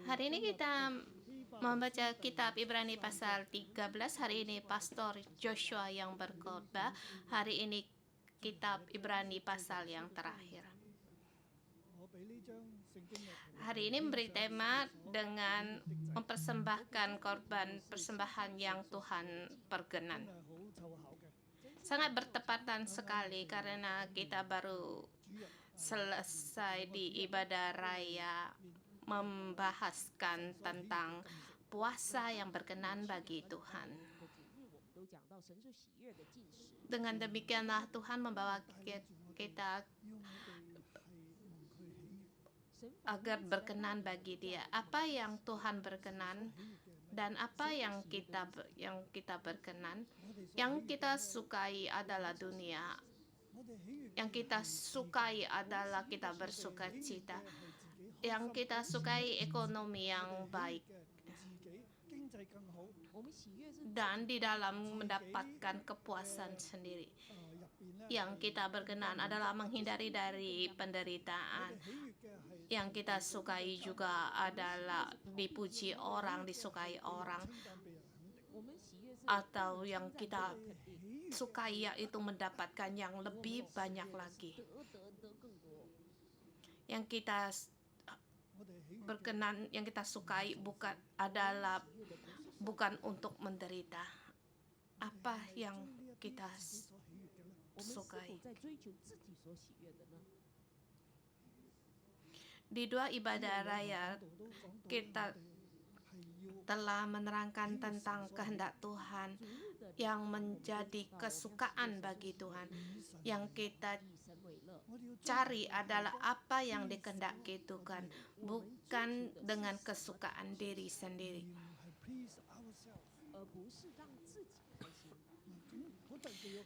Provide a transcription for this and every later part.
Hari ini kita membaca kitab Ibrani pasal 13. Hari ini Pastor Joshua yang berkhotbah. Hari ini kitab Ibrani pasal yang terakhir. Hari ini memberi tema dengan mempersembahkan korban persembahan yang Tuhan berkenan. Sangat bertepatan sekali karena kita baru selesai di ibadah raya membahaskan tentang puasa yang berkenan bagi Tuhan. Dengan demikianlah Tuhan membawa kita agar berkenan bagi Dia. Apa yang Tuhan berkenan dan apa yang kita berkenan? Yang kita sukai adalah dunia. Yang kita sukai adalah kita bersuka cita. Yang kita sukai ekonomi yang baik. Dan di dalam mendapatkan kepuasan sendiri. Yang kita berkenan adalah menghindari dari penderitaan. Yang kita sukai juga adalah dipuji orang, disukai orang. Atau yang kita sukai yaitu mendapatkan yang lebih banyak lagi. Yang kita berkenan, yang kita sukai bukan untuk menderita. Apa yang kita sukai? Di dua ibadah raya kita telah menerangkan tentang kehendak Tuhan yang menjadi kesukaan bagi Tuhan. Yang kita cari adalah apa yang dikehendaki Tuhan, bukan dengan kesukaan diri sendiri.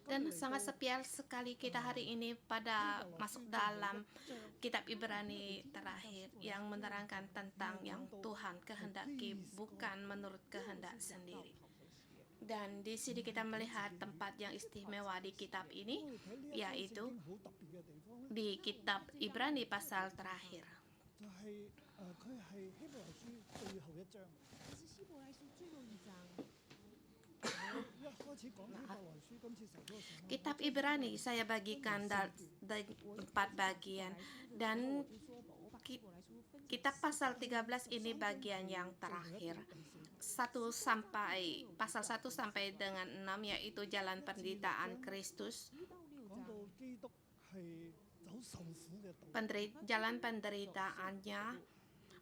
Dan sangat spesial sekali kita hari ini pada masuk dalam kitab Ibrani terakhir yang menerangkan tentang yang Tuhan kehendaki, bukan menurut kehendak sendiri. Dan di sini kita melihat tempat yang istimewa di kitab ini, yaitu di kitab Ibrani pasal terakhir. Kitab Ibrani saya bagikan dari 4 bagian, dan kitab pasal 13 ini bagian yang terakhir. Pasal 1 sampai dengan 6 yaitu jalan penderitaan Kristus. Jalan penderitaannya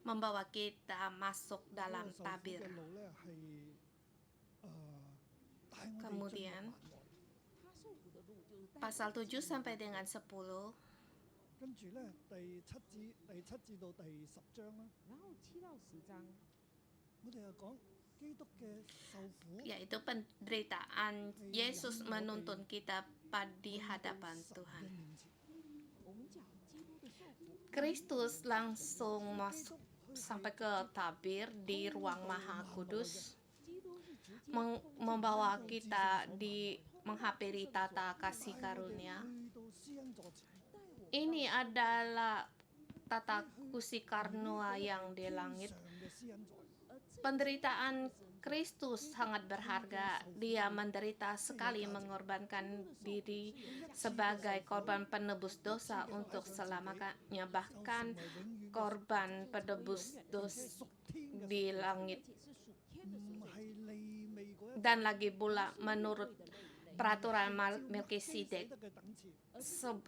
membawa kita masuk dalam tabir. Kemudian pasal 7 sampai dengan 10, yaitu penderitaan Yesus menuntun kita di hadapan Tuhan. Kristus langsung masuk sampai ke tabir di ruang Maha Kudus, membawa kita menghampiri tata kasih karunia. Ini adalah tata kasih karunia yang di langit. Penderitaan Kristus sangat berharga. Dia menderita sekali, mengorbankan diri sebagai korban penebus dosa untuk selamanya, bahkan korban penebus dosa di langit. Dan lagi pula menurut peraturan Melkisedek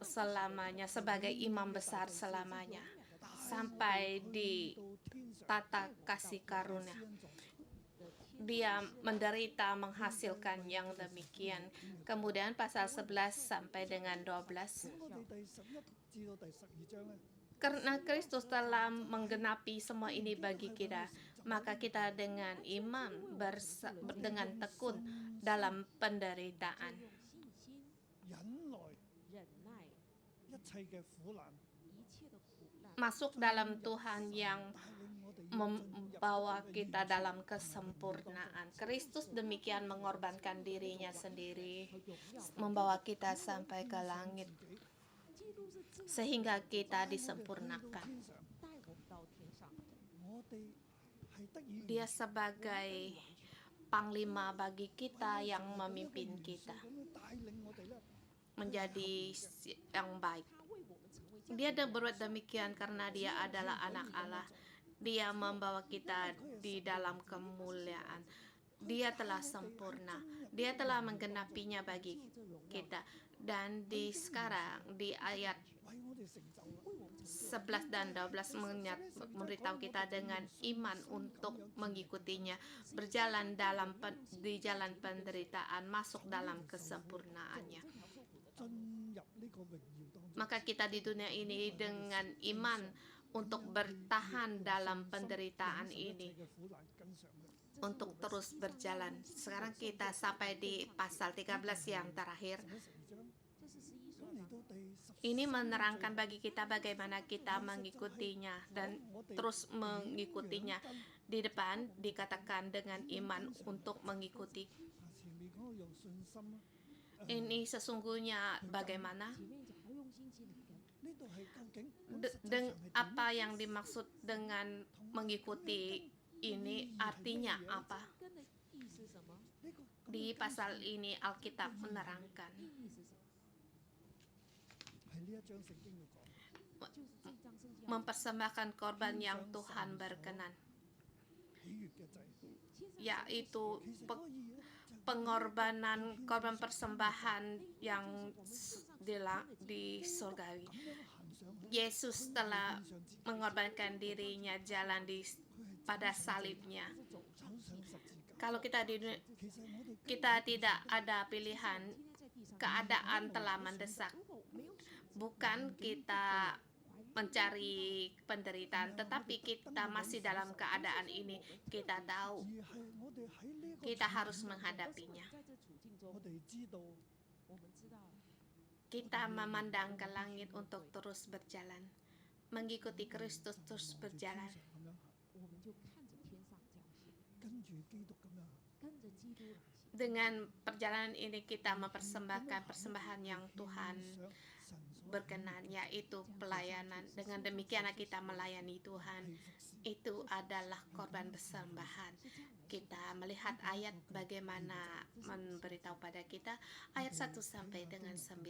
selamanya, sebagai imam besar selamanya, sampai di tata kasih karunia. Dia menderita menghasilkan yang demikian. Kemudian pasal 11 sampai dengan 12. Karena Kristus telah menggenapi semua ini bagi kita, maka kita dengan iman dengan tekun dalam penderitaan. Masuk dalam Tuhan yang membawa kita dalam kesempurnaan. Kristus demikian mengorbankan dirinya sendiri, membawa kita sampai ke langit, sehingga kita disempurnakan. Dia sebagai panglima bagi kita yang memimpin kita menjadi yang baik. Dia berbuat demikian karena dia adalah anak Allah. Dia membawa kita di dalam kemuliaan. Dia telah sempurna. Dia telah menggenapinya bagi kita. Dan sekarang di ayat 11 dan 12 memberitahu kita dengan iman untuk mengikutinya, berjalan di jalan penderitaan, masuk dalam kesempurnaannya. Maka kita di dunia ini dengan iman untuk bertahan dalam penderitaan ini, untuk terus berjalan. Sekarang kita sampai di pasal 13 yang terakhir. Ini menerangkan bagi kita bagaimana kita mengikutinya dan terus mengikutinya. Di depan dikatakan dengan iman untuk mengikuti. Ini sesungguhnya bagaimana? Apa yang dimaksud dengan mengikuti ini, artinya apa? Di pasal ini Alkitab menerangkan mempersembahkan korban yang Tuhan berkenan, yaitu pengorbanan, korban persembahan yang di surgawi. Yesus telah mengorbankan dirinya jalan pada salibnya. Kalau kita tidak ada pilihan, keadaan telah mendesak. Bukan kita mencari penderitaan, tetapi kita masih dalam keadaan ini. Kita tahu kita harus menghadapinya. Kita memandang ke langit untuk terus berjalan, mengikuti Kristus, terus berjalan. Dengan perjalanan ini kita mempersembahkan persembahan yang Tuhan berkenan, yaitu pelayanan. Dengan demikian kita melayani Tuhan. Itu adalah korban persembahan. Kita melihat ayat bagaimana memberitahu pada kita, ayat 1 sampai dengan 9.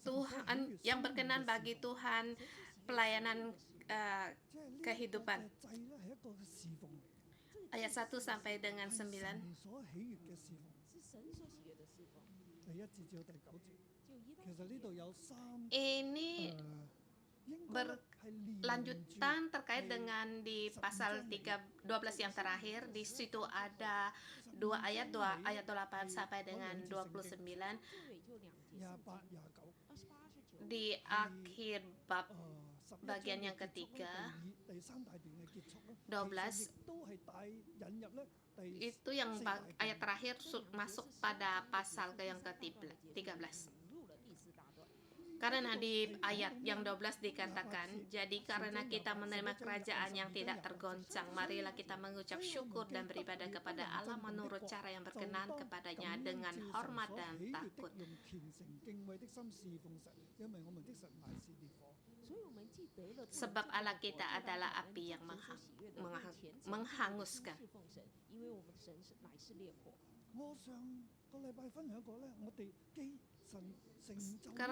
Tuhan yang berkenan bagi Tuhan pelayanan kehidupan. Ayat 1 sampai dengan 9. Ini berlanjutan terkait dengan di pasal 12 yang terakhir. Di situ ada 2 ayat 28 sampai dengan 29. Di akhir bab bagian yang ketiga 12 itu yang ayat terakhir masuk pada pasal yang ke-13. Karena di ayat yang 12 dikatakan, jadi karena kita menerima kerajaan yang tidak tergoncang, marilah kita mengucap syukur dan beribadah kepada Allah menurut cara yang berkenan kepadanya dengan hormat dan takut. Sebab Allah kita adalah api yang menghanguskan.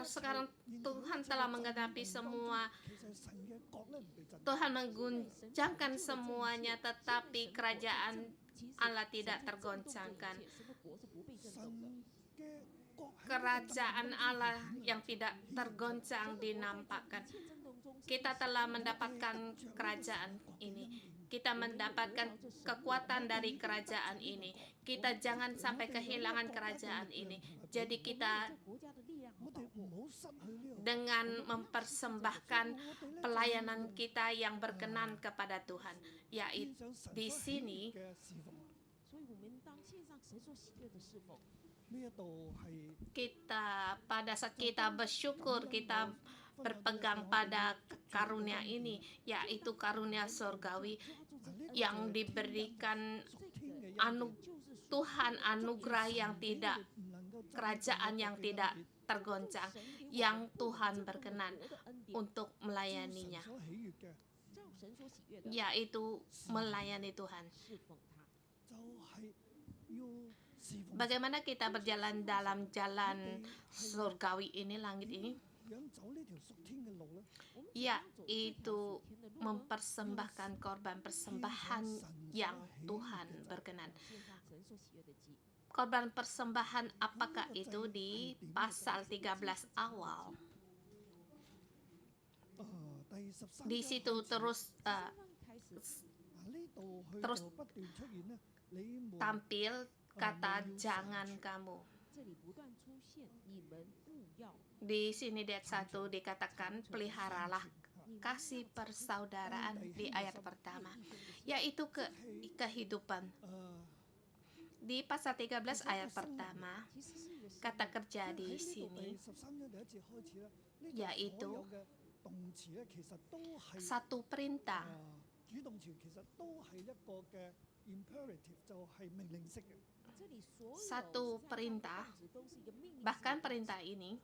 Sekarang Tuhan telah menggenapi semua. Tuhan mengguncangkan semuanya, tetapi kerajaan Allah tidak tergoncangkan. Kerajaan Allah yang tidak tergoncang dinampakkan. Kita telah mendapatkan kerajaan ini. Kita mendapatkan kekuatan dari kerajaan ini. Kita jangan sampai kehilangan kerajaan ini. Jadi kita dengan mempersembahkan pelayanan kita yang berkenan kepada Tuhan, yaitu di sini kita pada saat kita bersyukur, kita berpegang pada karunia ini, yaitu karunia surgawi yang diberikan Tuhan anugerah yang tidak, kerajaan yang tidak tergoncang, yang Tuhan berkenan untuk melayaninya, yaitu melayani Tuhan. Bagaimana kita berjalan dalam jalan surgawi ini, langit ini? Yaitu mempersembahkan korban persembahan yang Tuhan berkenan. Korban persembahan apakah itu? Di pasal 13 awal. Di situ terus tampil kata jangan kamu. Di sini di ayat 1 dikatakan peliharalah kasih persaudaraan di ayat pertama, yaitu kehidupan. Di pasal 13 ayat pertama, kata kerja di sini yaitu satu perintah. Satu perintah, bahkan perintah ini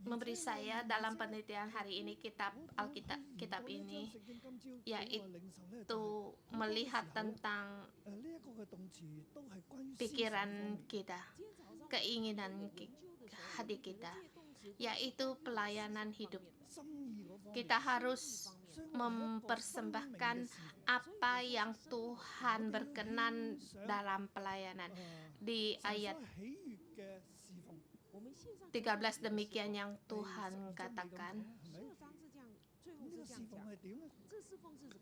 memberi saya dalam penelitian hari ini kitab ini, yaitu melihat tentang pikiran kita, keinginan hati kita, yaitu pelayanan hidup. Kita harus mempersembahkan apa yang Tuhan berkenan dalam pelayanan. Di ayat 13 demikian yang Tuhan katakan.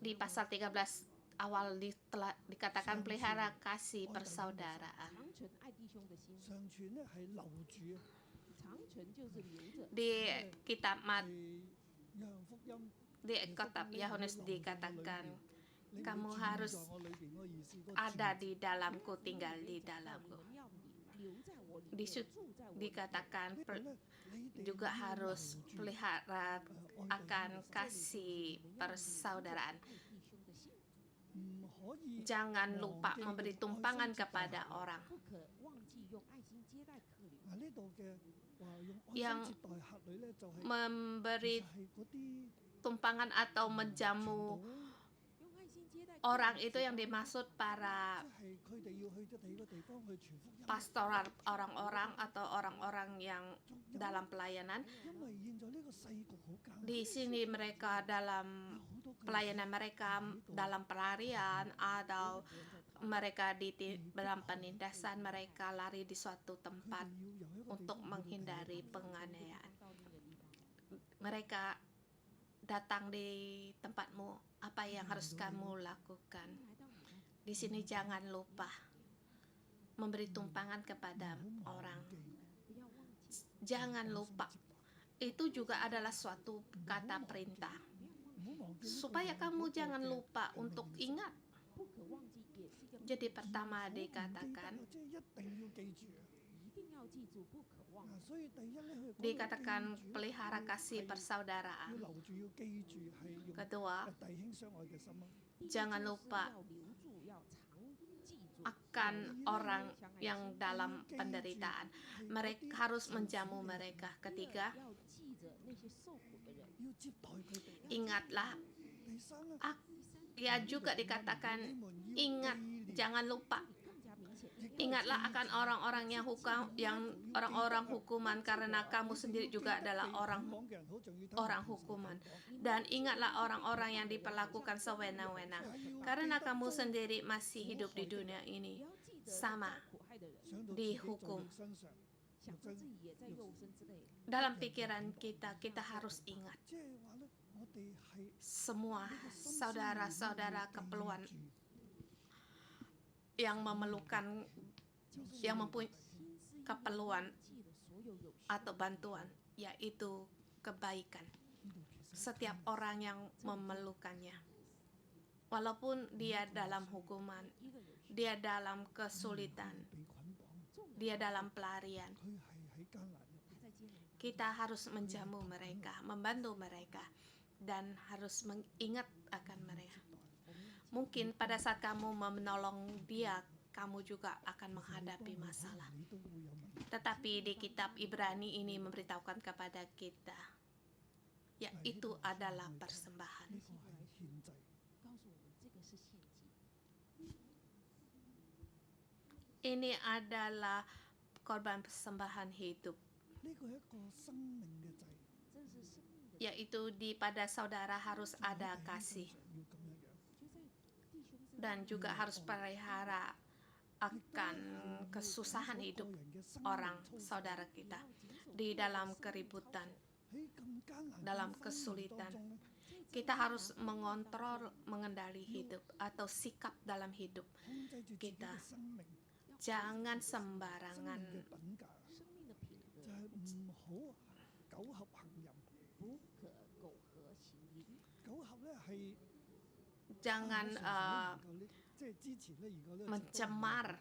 Di pasal 13 awal telah dikatakan pelihara kasih persaudaraan. Di kitab Yohanes dikatakan kamu harus ada di dalamku, tinggal di dalamku. Dikatakan juga harus pelihara akan kasih persaudaraan. Jangan lupa memberi tumpangan kepada orang. Yang memberi tumpangan atau menjamu orang itu yang dimaksud para pastoral, orang-orang atau orang-orang yang dalam pelayanan. Di sini mereka dalam pelayanan mereka dalam pelarian atau mereka dalam penindasan, mereka lari di suatu tempat untuk menghindari penganiayaan. Mereka datang di tempatmu, apa yang harus kamu lakukan? Di sini jangan lupa memberi tumpangan kepada orang. Jangan lupa. Itu juga adalah suatu kata perintah. Supaya kamu jangan lupa untuk ingat. Jadi pertama dikatakan pelihara kasih persaudaraan. Kedua, jangan lupa akan orang yang dalam penderitaan. Mereka harus menjamu mereka. Ketiga, ingatlah. Ya juga dikatakan ingat, jangan lupa. Ingatlah akan orang-orang yang orang-orang hukuman, karena kamu sendiri juga adalah orang hukuman. Dan ingatlah orang-orang yang diperlakukan sewenang-wenang, karena kamu sendiri masih hidup di dunia ini sama dihukum. Dalam pikiran kita harus ingat semua saudara-saudara keperluan yang memerlukan, yang mempunyai keperluan atau bantuan, yaitu kebaikan. Setiap orang yang memerlukannya, walaupun dia dalam hukuman, dia dalam kesulitan, dia dalam pelarian, kita harus menjamu mereka, membantu mereka, dan harus mengingat akan mereka. Mungkin pada saat kamu menolong dia, kamu juga akan menghadapi masalah. Tetapi di kitab Ibrani ini memberitahukan kepada kita, yaitu adalah persembahan. Ini adalah korban persembahan hidup, yaitu pada saudara harus ada kasih dan juga harus pelihara akan kesusahan hidup orang saudara kita di dalam keributan, dalam kesulitan. Kita harus mengendali hidup atau sikap dalam hidup kita. Jangan sembarangan jangan mencemar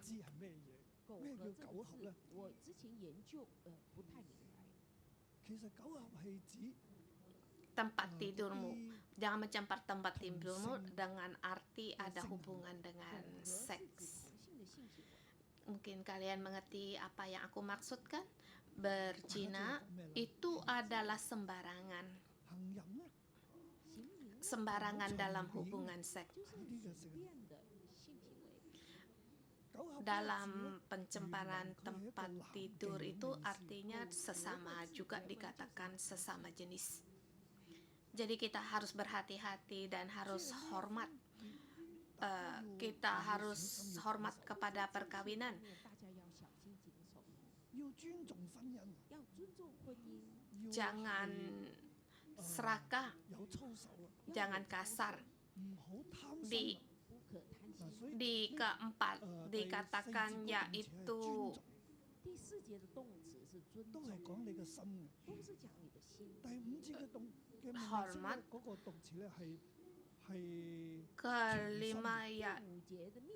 tempat tidurmu. Jangan mencemar tempat tidurmu dengan arti ada hubungan dengan seks. Mungkin kalian mengerti apa yang aku maksudkan. Berzina itu adalah sembarangan dalam hubungan seks. Dalam pencemaran tempat tidur itu artinya sesama, juga dikatakan sesama jenis. Jadi kita harus berhati-hati dan harus hormat. Kita harus hormat kepada perkawinan. Jangan serakah, jangan kasar. Di keempat dikatakan yaitu hormat. Kelima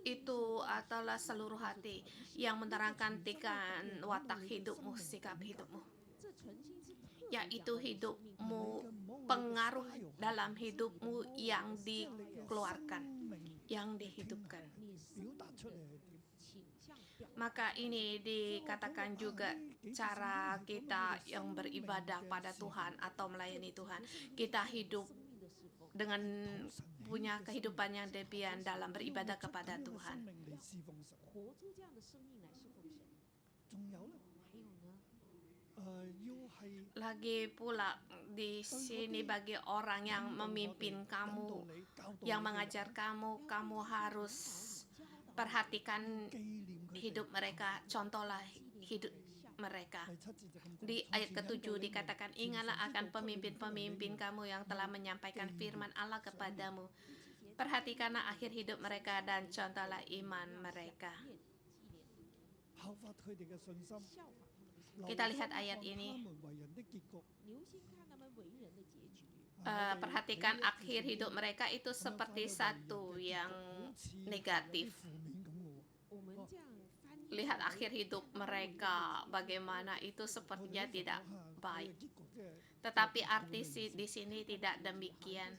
itu adalah seluruh hati yang menerangkan tikan watak hidupmu, sikap hidupmu, yaitu hidupmu, pengaruh dalam hidupmu yang dikeluarkan, yang dihidupkan. Maka ini dikatakan juga cara kita yang beribadah pada Tuhan atau melayani Tuhan. Kita hidup dengan punya kehidupan yang demikian dalam beribadah kepada Tuhan. Lagi pula di sini bagi orang yang memimpin kamu, yang mengajar kamu, kamu harus perhatikan hidup mereka, contohlah hidup mereka. Di ayat ke-7 dikatakan, ingatlah akan pemimpin-pemimpin kamu yang telah menyampaikan firman Allah kepadamu. Perhatikanlah akhir hidup mereka dan contohlah iman mereka. Kita lihat ayat ini. Perhatikan akhir hidup mereka itu seperti satu yang negatif. Lihat akhir hidup mereka, bagaimana itu sepertinya tidak baik. Tetapi arti di sini tidak demikian.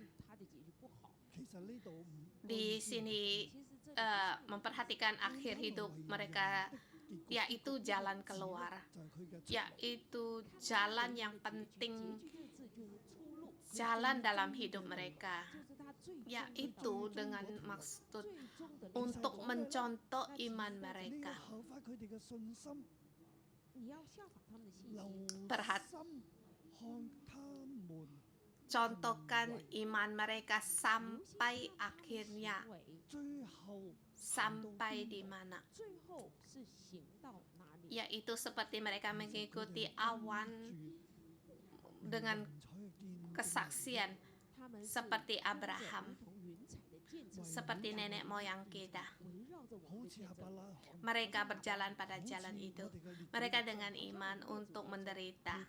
Di sini memperhatikan akhir hidup mereka, yaitu jalan keluar, yaitu jalan yang penting, jalan dalam hidup mereka, yaitu dengan maksud untuk mencontoh iman mereka. Contohkan iman mereka sampai akhirnya, sampai di mana, yaitu seperti mereka mengikuti awan dengan kesaksian seperti Abraham, seperti nenek moyang kita. Mereka berjalan pada jalan itu. Mereka dengan iman untuk menderita,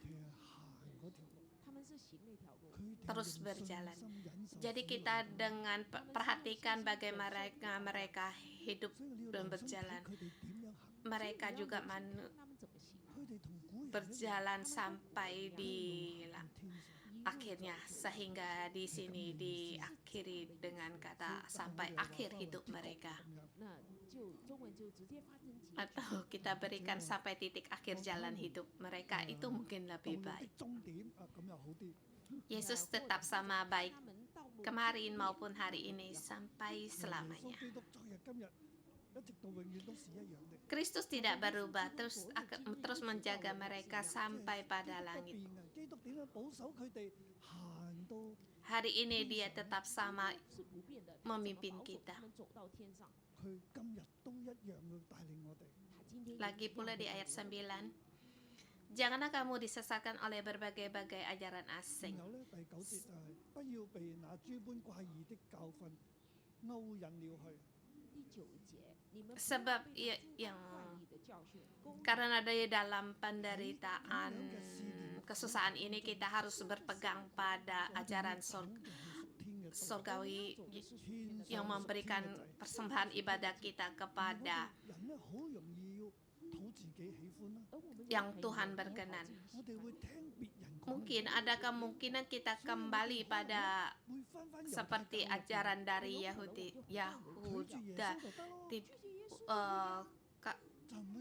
terus berjalan. Jadi kita dengan perhatikan bagaimana mereka hidup dan berjalan. Mereka juga berjalan sampai di akhirnya, sehingga di sini diakhiri dengan kata sampai akhir hidup mereka, atau kita berikan sampai titik akhir jalan hidup mereka, itu mungkin lebih baik. Yesus tetap sama baik kemarin maupun hari ini sampai selamanya. Kristus tidak berubah, terus menjaga mereka sampai pada langit. Hari ini dia tetap sama memimpin kita. Lagi pula di ayat 9, janganlah kamu disesatkan oleh berbagai-bagai ajaran asing. Sebab karena dari dalam penderitaan kesusahan ini kita harus berpegang pada ajaran surgawi yang memberikan persembahan ibadah kita kepada yang Tuhan berkenan. Mungkin ada kemungkinan kita kembali pada seperti ajaran dari Yahuda,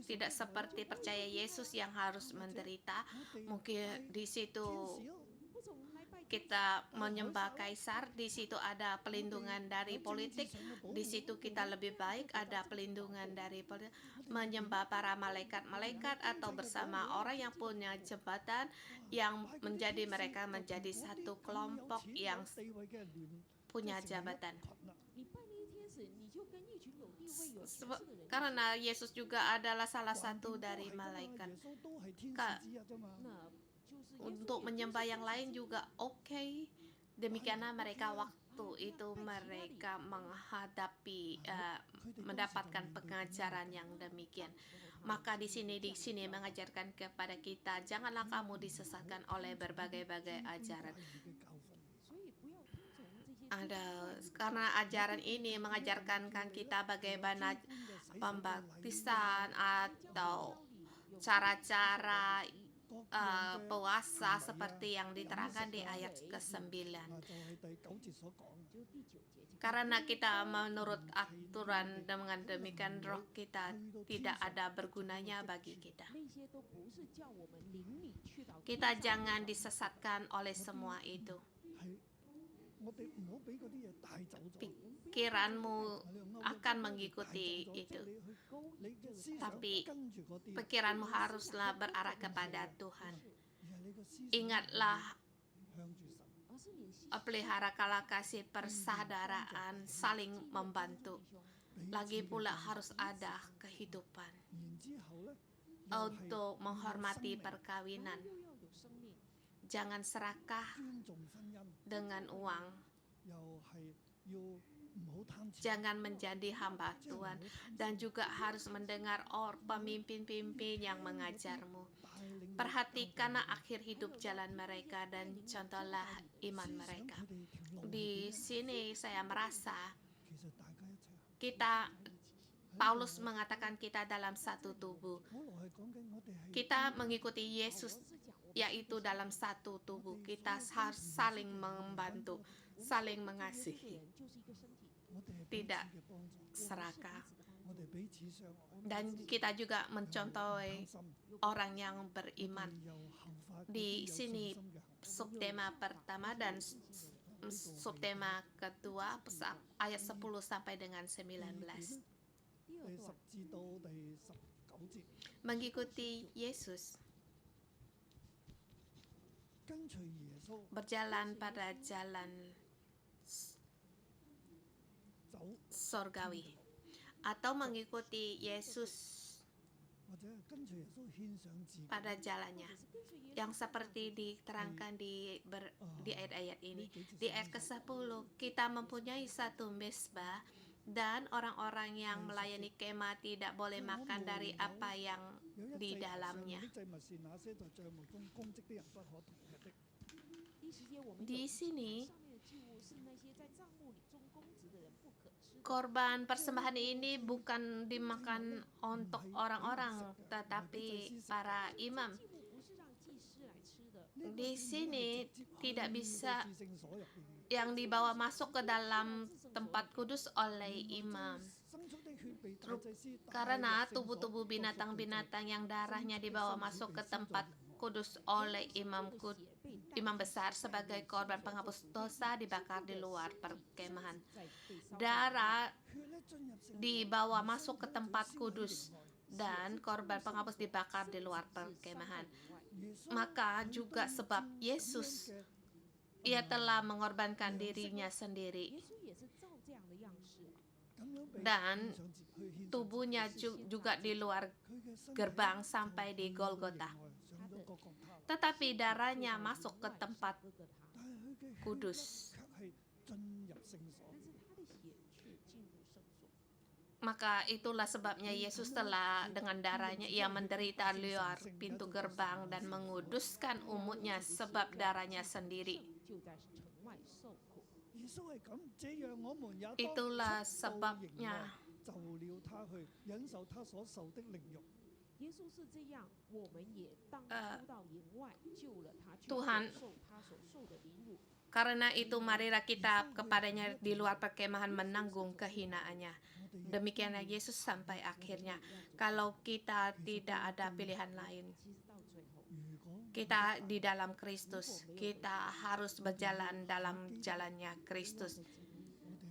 tidak seperti percaya Yesus yang harus menderita. Mungkin di situ kita menyembah kaisar, di situ ada pelindungan dari politik, di situ kita lebih baik ada pelindungan dari politik, menyembah para malaikat-malaikat atau bersama orang yang punya jabatan yang menjadi mereka menjadi satu kelompok yang punya jabatan. Karena Yesus juga adalah salah satu dari malaikat. Untuk menyembah yang lain juga oke. Demikianlah mereka waktu itu mereka menghadapi mendapatkan pengajaran yang demikian. Maka di sini mengajarkan kepada kita, janganlah kamu disesatkan oleh berbagai-bagai ajaran. Karena ajaran ini mengajarkan kita bagaimana pembaptisan atau cara-cara puasa seperti yang diterangkan di ayat ke-9. Karena kita menurut aturan, dengan demikian roh kita tidak ada bergunanya bagi kita. Kita jangan disesatkan oleh semua itu. Pikiranmu akan mengikuti itu, tapi pikiranmu haruslah berarah kepada Tuhan. Ingatlah, peliharalah kasih persaudaraan, saling membantu. Lagi pula harus ada kehidupan untuk menghormati perkawinan. Jangan serakah dengan uang. Jangan menjadi hamba Tuhan, dan juga harus mendengar pemimpin-pemimpin yang mengajarmu. Perhatikanlah akhir hidup jalan mereka dan contohlah iman mereka. Di sini saya merasa Paulus mengatakan kita dalam satu tubuh. Kita mengikuti Yesus, yaitu dalam satu tubuh. Kita harus saling membantu, saling mengasihi, tidak serakah. Dan kita juga mencontohi orang yang beriman. Di sini subtema pertama dan subtema kedua ayat 10 sampai dengan 19. Mengikuti Yesus, berjalan pada jalan surgawi, atau mengikuti Yesus pada jalannya yang seperti diterangkan di ayat-ayat ini. Di ayat ke-10 kita mempunyai satu mezbah, dan orang-orang yang melayani kemah tidak boleh makan dari apa yang di dalamnya. Di sini korban persembahan ini bukan dimakan untuk orang-orang, tetapi para imam. Di sini tidak bisa yang dibawa masuk ke dalam tempat kudus oleh imam. Karena tubuh-tubuh binatang-binatang yang darahnya dibawa masuk ke tempat kudus oleh imam besar sebagai korban penghapus dosa dibakar di luar perkemahan. Darah dibawa masuk ke tempat kudus dan korban penghapus dibakar di luar perkemahan. Maka juga sebab Yesus, ia telah mengorbankan dirinya sendiri dan tubuhnya juga di luar gerbang sampai di Golgota. Tetapi darahnya masuk ke tempat kudus. Maka itulah sebabnya Yesus telah dengan darahnya ia menderita di luar pintu gerbang dan menguduskan umatnya sebab darahnya sendiri. Itulah sebabnya Tuhan, karena itu marilah kita kepadanya di luar perkemahan menanggung kehinaannya. Demikianlah Yesus sampai akhirnya. Kalau kita tidak ada pilihan lain, kita di dalam Kristus, kita harus berjalan dalam jalannya Kristus.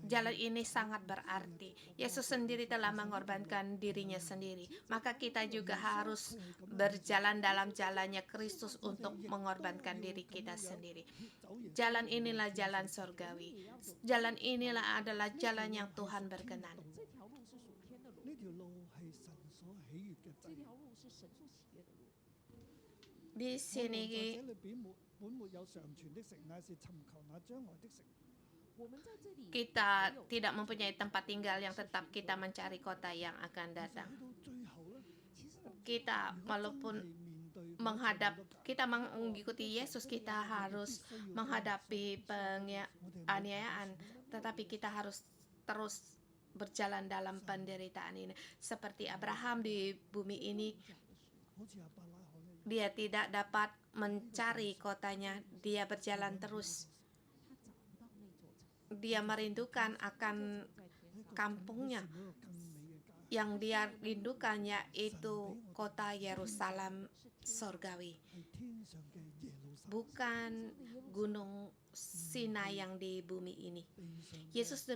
Jalan ini sangat berarti. Yesus sendiri telah mengorbankan dirinya sendiri. Maka kita juga harus berjalan dalam jalannya Kristus untuk mengorbankan diri kita sendiri. Jalan inilah jalan surgawi. Jalan inilah adalah jalan yang Tuhan berkenan. Di sini kita tidak mempunyai tempat tinggal yang tetap, kita mencari kota yang akan datang. Kita walaupun kita mengikuti Yesus, kita harus menghadapi penganiayaan, tetapi kita harus terus berjalan dalam penderitaan ini. Seperti Abraham di bumi ini, dia tidak dapat mencari kotanya, dia berjalan terus. Dia merindukan akan kampungnya. Yang dia rindukan yaitu kota Yerusalem surgawi, bukan gunung Sinai yang di bumi ini. Yesus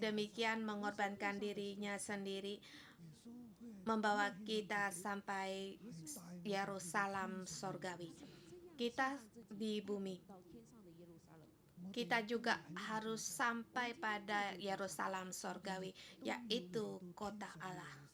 demikian mengorbankan dirinya sendiri, membawa kita sampai Yerusalem surgawi. Kita di bumi, kita juga harus sampai pada Yerusalem surgawi, yaitu kota Allah.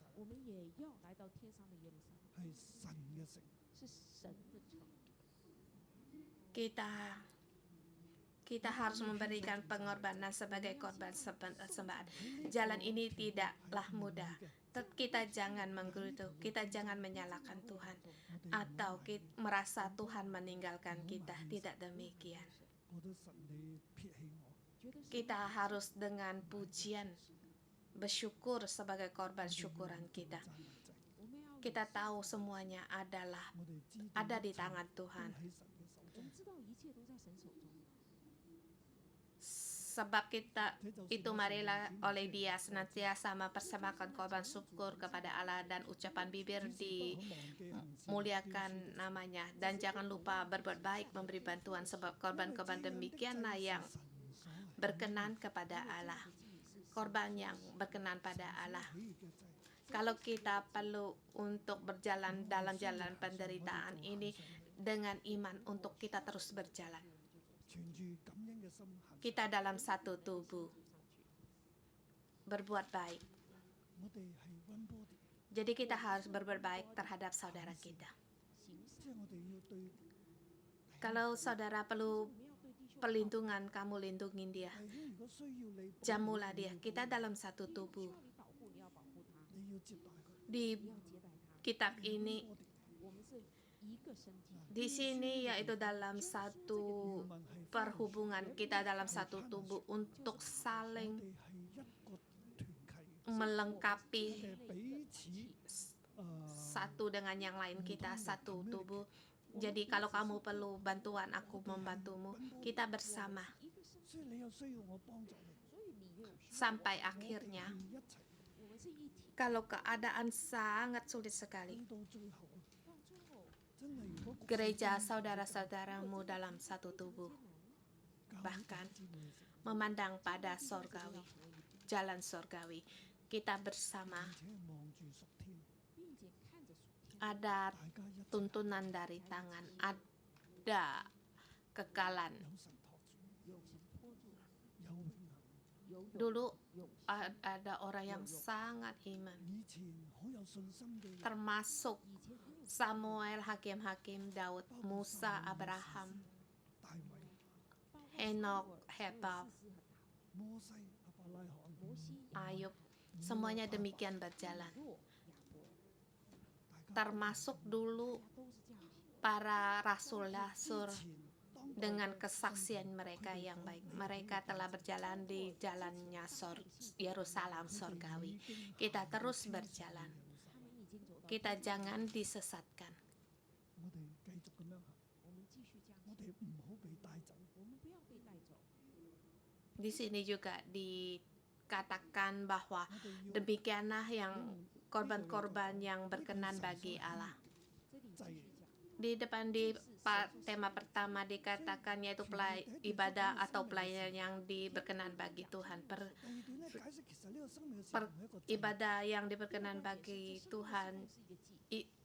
Kita harus memberikan pengorbanan sebagai korban sembahan. Jalan ini tidaklah mudah. Kita jangan menggerutu, kita jangan menyalahkan Tuhan atau merasa Tuhan meninggalkan kita. Tidak demikian. Kita harus dengan pujian bersyukur sebagai korban syukuran kita. Kita tahu semuanya ada di tangan Tuhan. Sebab kita itu marilah oleh Dia senantiasa mempersembahkan korban syukur kepada Allah dan ucapan bibir dimuliakan namanya. Dan jangan lupa berbuat baik, memberi bantuan, sebab korban-korban demikianlah yang berkenan kepada Allah. Korban yang berkenan pada Allah. Kalau kita perlu untuk berjalan dalam jalan penderitaan ini dengan iman untuk kita terus berjalan. Kita dalam satu tubuh berbuat baik. Jadi kita harus berbuat baik terhadap saudara kita. Kalau saudara perlu perlindungan, kamu lindungin dia. Jamulah dia. Kita dalam satu tubuh. Di kitab ini, di sini yaitu dalam satu perhubungan, kita dalam satu tubuh untuk saling melengkapi satu dengan yang lain. Kita satu tubuh, Jadi kalau kamu perlu bantuan, aku membantumu. Kita bersama 所以你又需要我幫助你， sampai 我哋 akhirnya. 係一齊 Kalau keadaan sangat sulit sekali, 去到最後啊！真係如果局勢 gereja 艱難 saudara-saudaramu dalam satu tubuh, 教會 bahkan 知會成， memandang pada sorgawi, jalan sorgawi. Kita bersama, 而且望住屬天， ada 大家一齊 tuntunan dari tangan, ada kekalan. 有神托住，有永恆。 Dulu ada orang yang sangat iman, 以前好有信心嘅人， termasuk Samuel, hakim-hakim, Daud, Musa, Abraham, 大衛、 Henok, Hebal, 摩西、亞伯拉罕， Ayub, semuanya demikian berjalan. 大家 Termasuk dulu para rasul-rasul 前當代 dengan kesaksian mereka yang baik. Mereka telah berjalan di jalannya Yerusalem sorgawi. Kita terus berjalan. Kita jangan disesatkan. 我哋繼續咁樣行，我哋唔好被帶走。 Di sini juga dikatakan bahwa 我哋要 demikianlah yang korban-korban yang berkenan bagi Allah. 祭 Di depan di tema pertama dikatakan yaitu ibadah atau pelayanan yang berkenan bagi Tuhan. 第二段咧解釋其實呢個生命嘅事 Per 唔係一個祭， ibadah yang diberkenan bagi Tuhan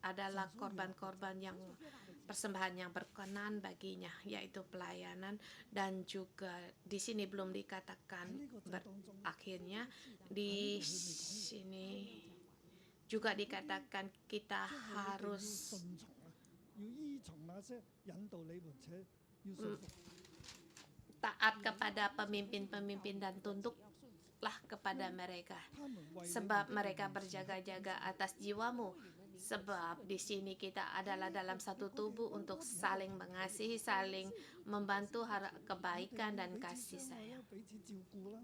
adalah korban-korban yang persembahan yang berkenan baginya, yaitu pelayanan. Dan juga di sini belum dikatakan 喺呢個祭當中， akhirnya di sini juga dikatakan kita 即係你哋要 harus 順從啊，要依從那些引導你們且要順服， taat kepada pemimpin-pemimpin dan tunduklah kepada mereka, 他們為你們 sebab 的 mereka 名字 berjaga-jaga atas jiwamu. Sebab di sini kita adalah dalam satu tubuh untuk saling mengasihi, saling membantu kebaikan dan 彼此 kasih 相愛 sayang. 啦，彼此照顧啦，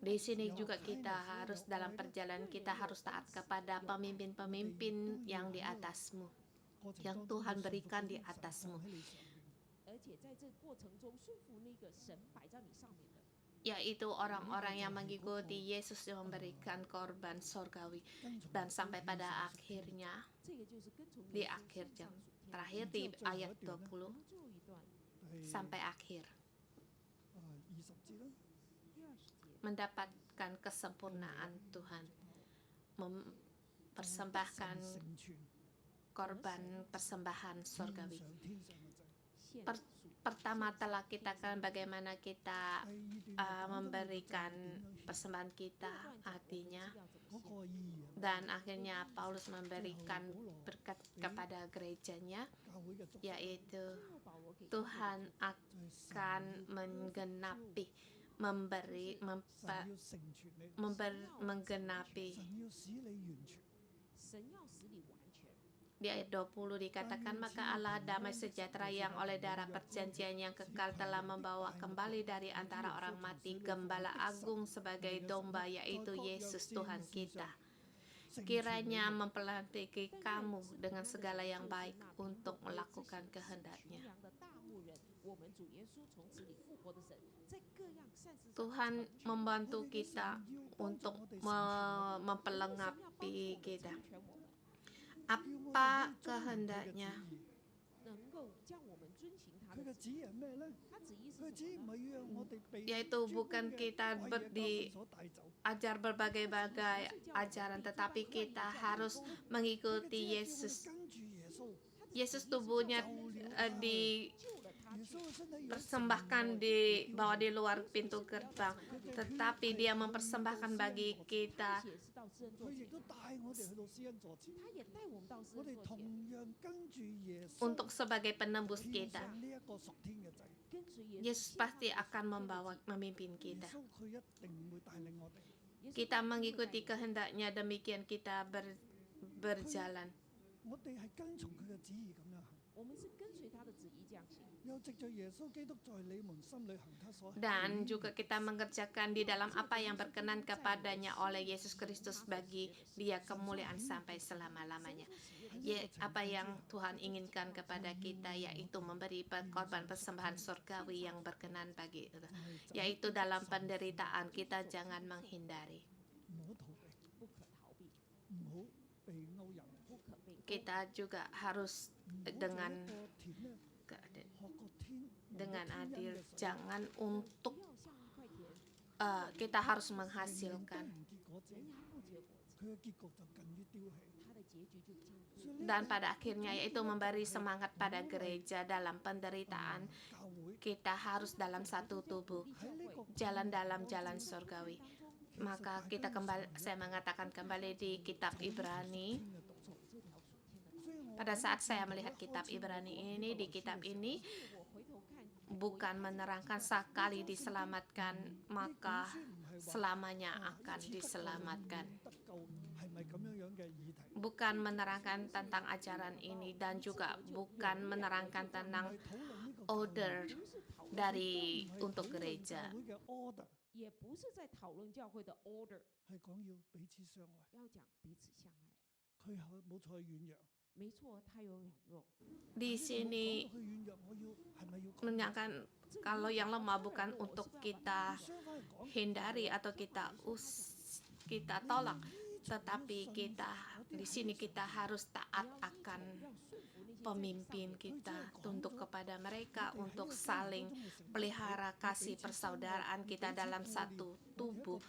Di sini juga kita harus dalam perjalanan kita harus taat kepada pemimpin-pemimpin yang di atasmu, 過程 yang 當中 Tuhan 要順服 berikan di 呢個神 atasmu, 放喺你上面， 而且在这过程中顺服那个神摆在你上面的， yaitu orang-orang yang mengikuti Yesus yang memberikan korban sorgawi. 跟從 Dan sampai pada akhirnya 这个就是跟从 di 耶稣 akhir 向 jam 上属天。 terakhir di ayat 20然后最后一段 第 sampai akhir 20節啦，第20节， mendapatkan kesempurnaan Tuhan, mempersembahkan 神成全 korban persembahan 天 sorgawi. 上天上嘅祭。 献 Per- 属 Pertama telah kita kan bagaimana kita 第二段就講咗呢個祭 memberikan 點樣獻 persembahan kita 这段讲我们 artinya 是要怎么 嗰 献 個意義啊， dan akhirnya Paulus memberikan berkat kepada gerejanya 教會嘅祝福 yaitu 最后保罗给 Tuhan 就係 akan 神 menggenapi memberi 神要成全你， menggenapi 神要使你完全。 神要使你完全。 di ayat 20 dikatakan maka Allah damai sejahtera yang oleh darah perjanjian yang kekal telah membawa kembali dari antara orang mati gembala agung sebagai domba yaitu Yesus Tuhan kita. Kiranya mempelantikai kamu dengan segala yang baik untuk melakukan 群 kehendaknya. 羊的大牧人，我们主耶稣从死里复活的神，在各样善事上 Tuhan 完全 membantu 我哋嘅 kita 神要幫助 untuk 我哋成全我哋 memperlengkapi kita. 成全我们， Apa kehendaknya? 能够将我们遵行他 佢 的 嘅旨意係咩咧？他旨意 佢嘅 是 旨意 什 唔 麼呢？ 係要讓我哋被 Yaitu bukan kita 鬼嘢教訓所帶走， ajar berbagai-bagai ajaran tetapi kita harus mengikuti 佢嘅旨意係叫我哋 Yesus. 跟住耶穌， Yesus tubuhnya 就了 救了他 dipersembahkan 去， di bawah di luar pintu gerbang, tetapi Dia mempersembahkan bagi kita 血是到施恩座 佢亦 前， 都帶我哋去到施恩座前，他也帶我們到施我哋恩座同前，樣跟住耶穌 untuk sebagai penembus 獻 kita. 上呢一個屬天嘅祭。 跟隨耶穌 Yesus 獻 pasti 上 akan 屬天的 membawa 祭 memimpin 耶 kita. 穌佢一定會帶領我哋。 耶穌 Kita 一定會 mengikuti 帶領 kehendaknya demikian kita berjalan. 我哋係跟從佢嘅旨意咁樣行，我們是跟隨他的旨意這樣行。又又藉着耶穌基督在你們心裏行他所喜 Dan 悅 juga kita mengerjakan di dalam apa yang berkenan kepadanya oleh Yesus Kristus bagi dia kemuliaan sampai selama-lamanya. Apa yang Tuhan inginkan kepada kita yaitu memberi korban persembahan surgawi yang berkenan bagi yaitu dalam penderitaan kita jangan menghindari. 唔好逃避，不可逃避，唔好被勾引，不可被勾 Kita juga harus 唔好做 dengan 一個田咧，學個天， dengan 天恩 adil 嘅水 jangan 不 untuk 要像一块田， kita harus 人人都 menghasilkan 唔結果子，人人不結果子， 佢嘅結局就近於丟棄。 它的結局就近乎 所以呢 dan 個 pada akhirnya yaitu memberi semangat pada gereja dalam penderitaan 教會 kita harus dalam satu tubuh 喺呢個 jalan dalam jalan surgawi 當中， maka kita kembali saya mengatakan kembali di kitab Ibrani 天嘅道路。 走這條屬天的道。 所以我 pada saat saya melihat kitab Ibrani ini di kitab ini 我回頭看 bukan menerangkan sekali diselamatkan maka selamanya akan diselamatkan 得救係咪咁樣嘅議題？ bukan menerangkan tentang ajaran ini dan juga bukan menerangkan tentang 係討論呢個 order 不是討論 dari 唔係 untuk 討論 gereja 教會嘅 order 也不是在討論教會的 order，係講要彼此相愛。要講彼此相愛。佢係冇錯軟弱，沒錯，他有軟弱。 di 講 sini 到佢軟弱，我要係咪要 menyangkan kalau yang lemah bukan untuk kita 相反嚟講？ hindari atau kita tolak tetapi kita di sini kita harus taat akan pemimpin kita tunduk kepada mereka untuk saling pelihara kasih persaudaraan kita dalam satu tubuh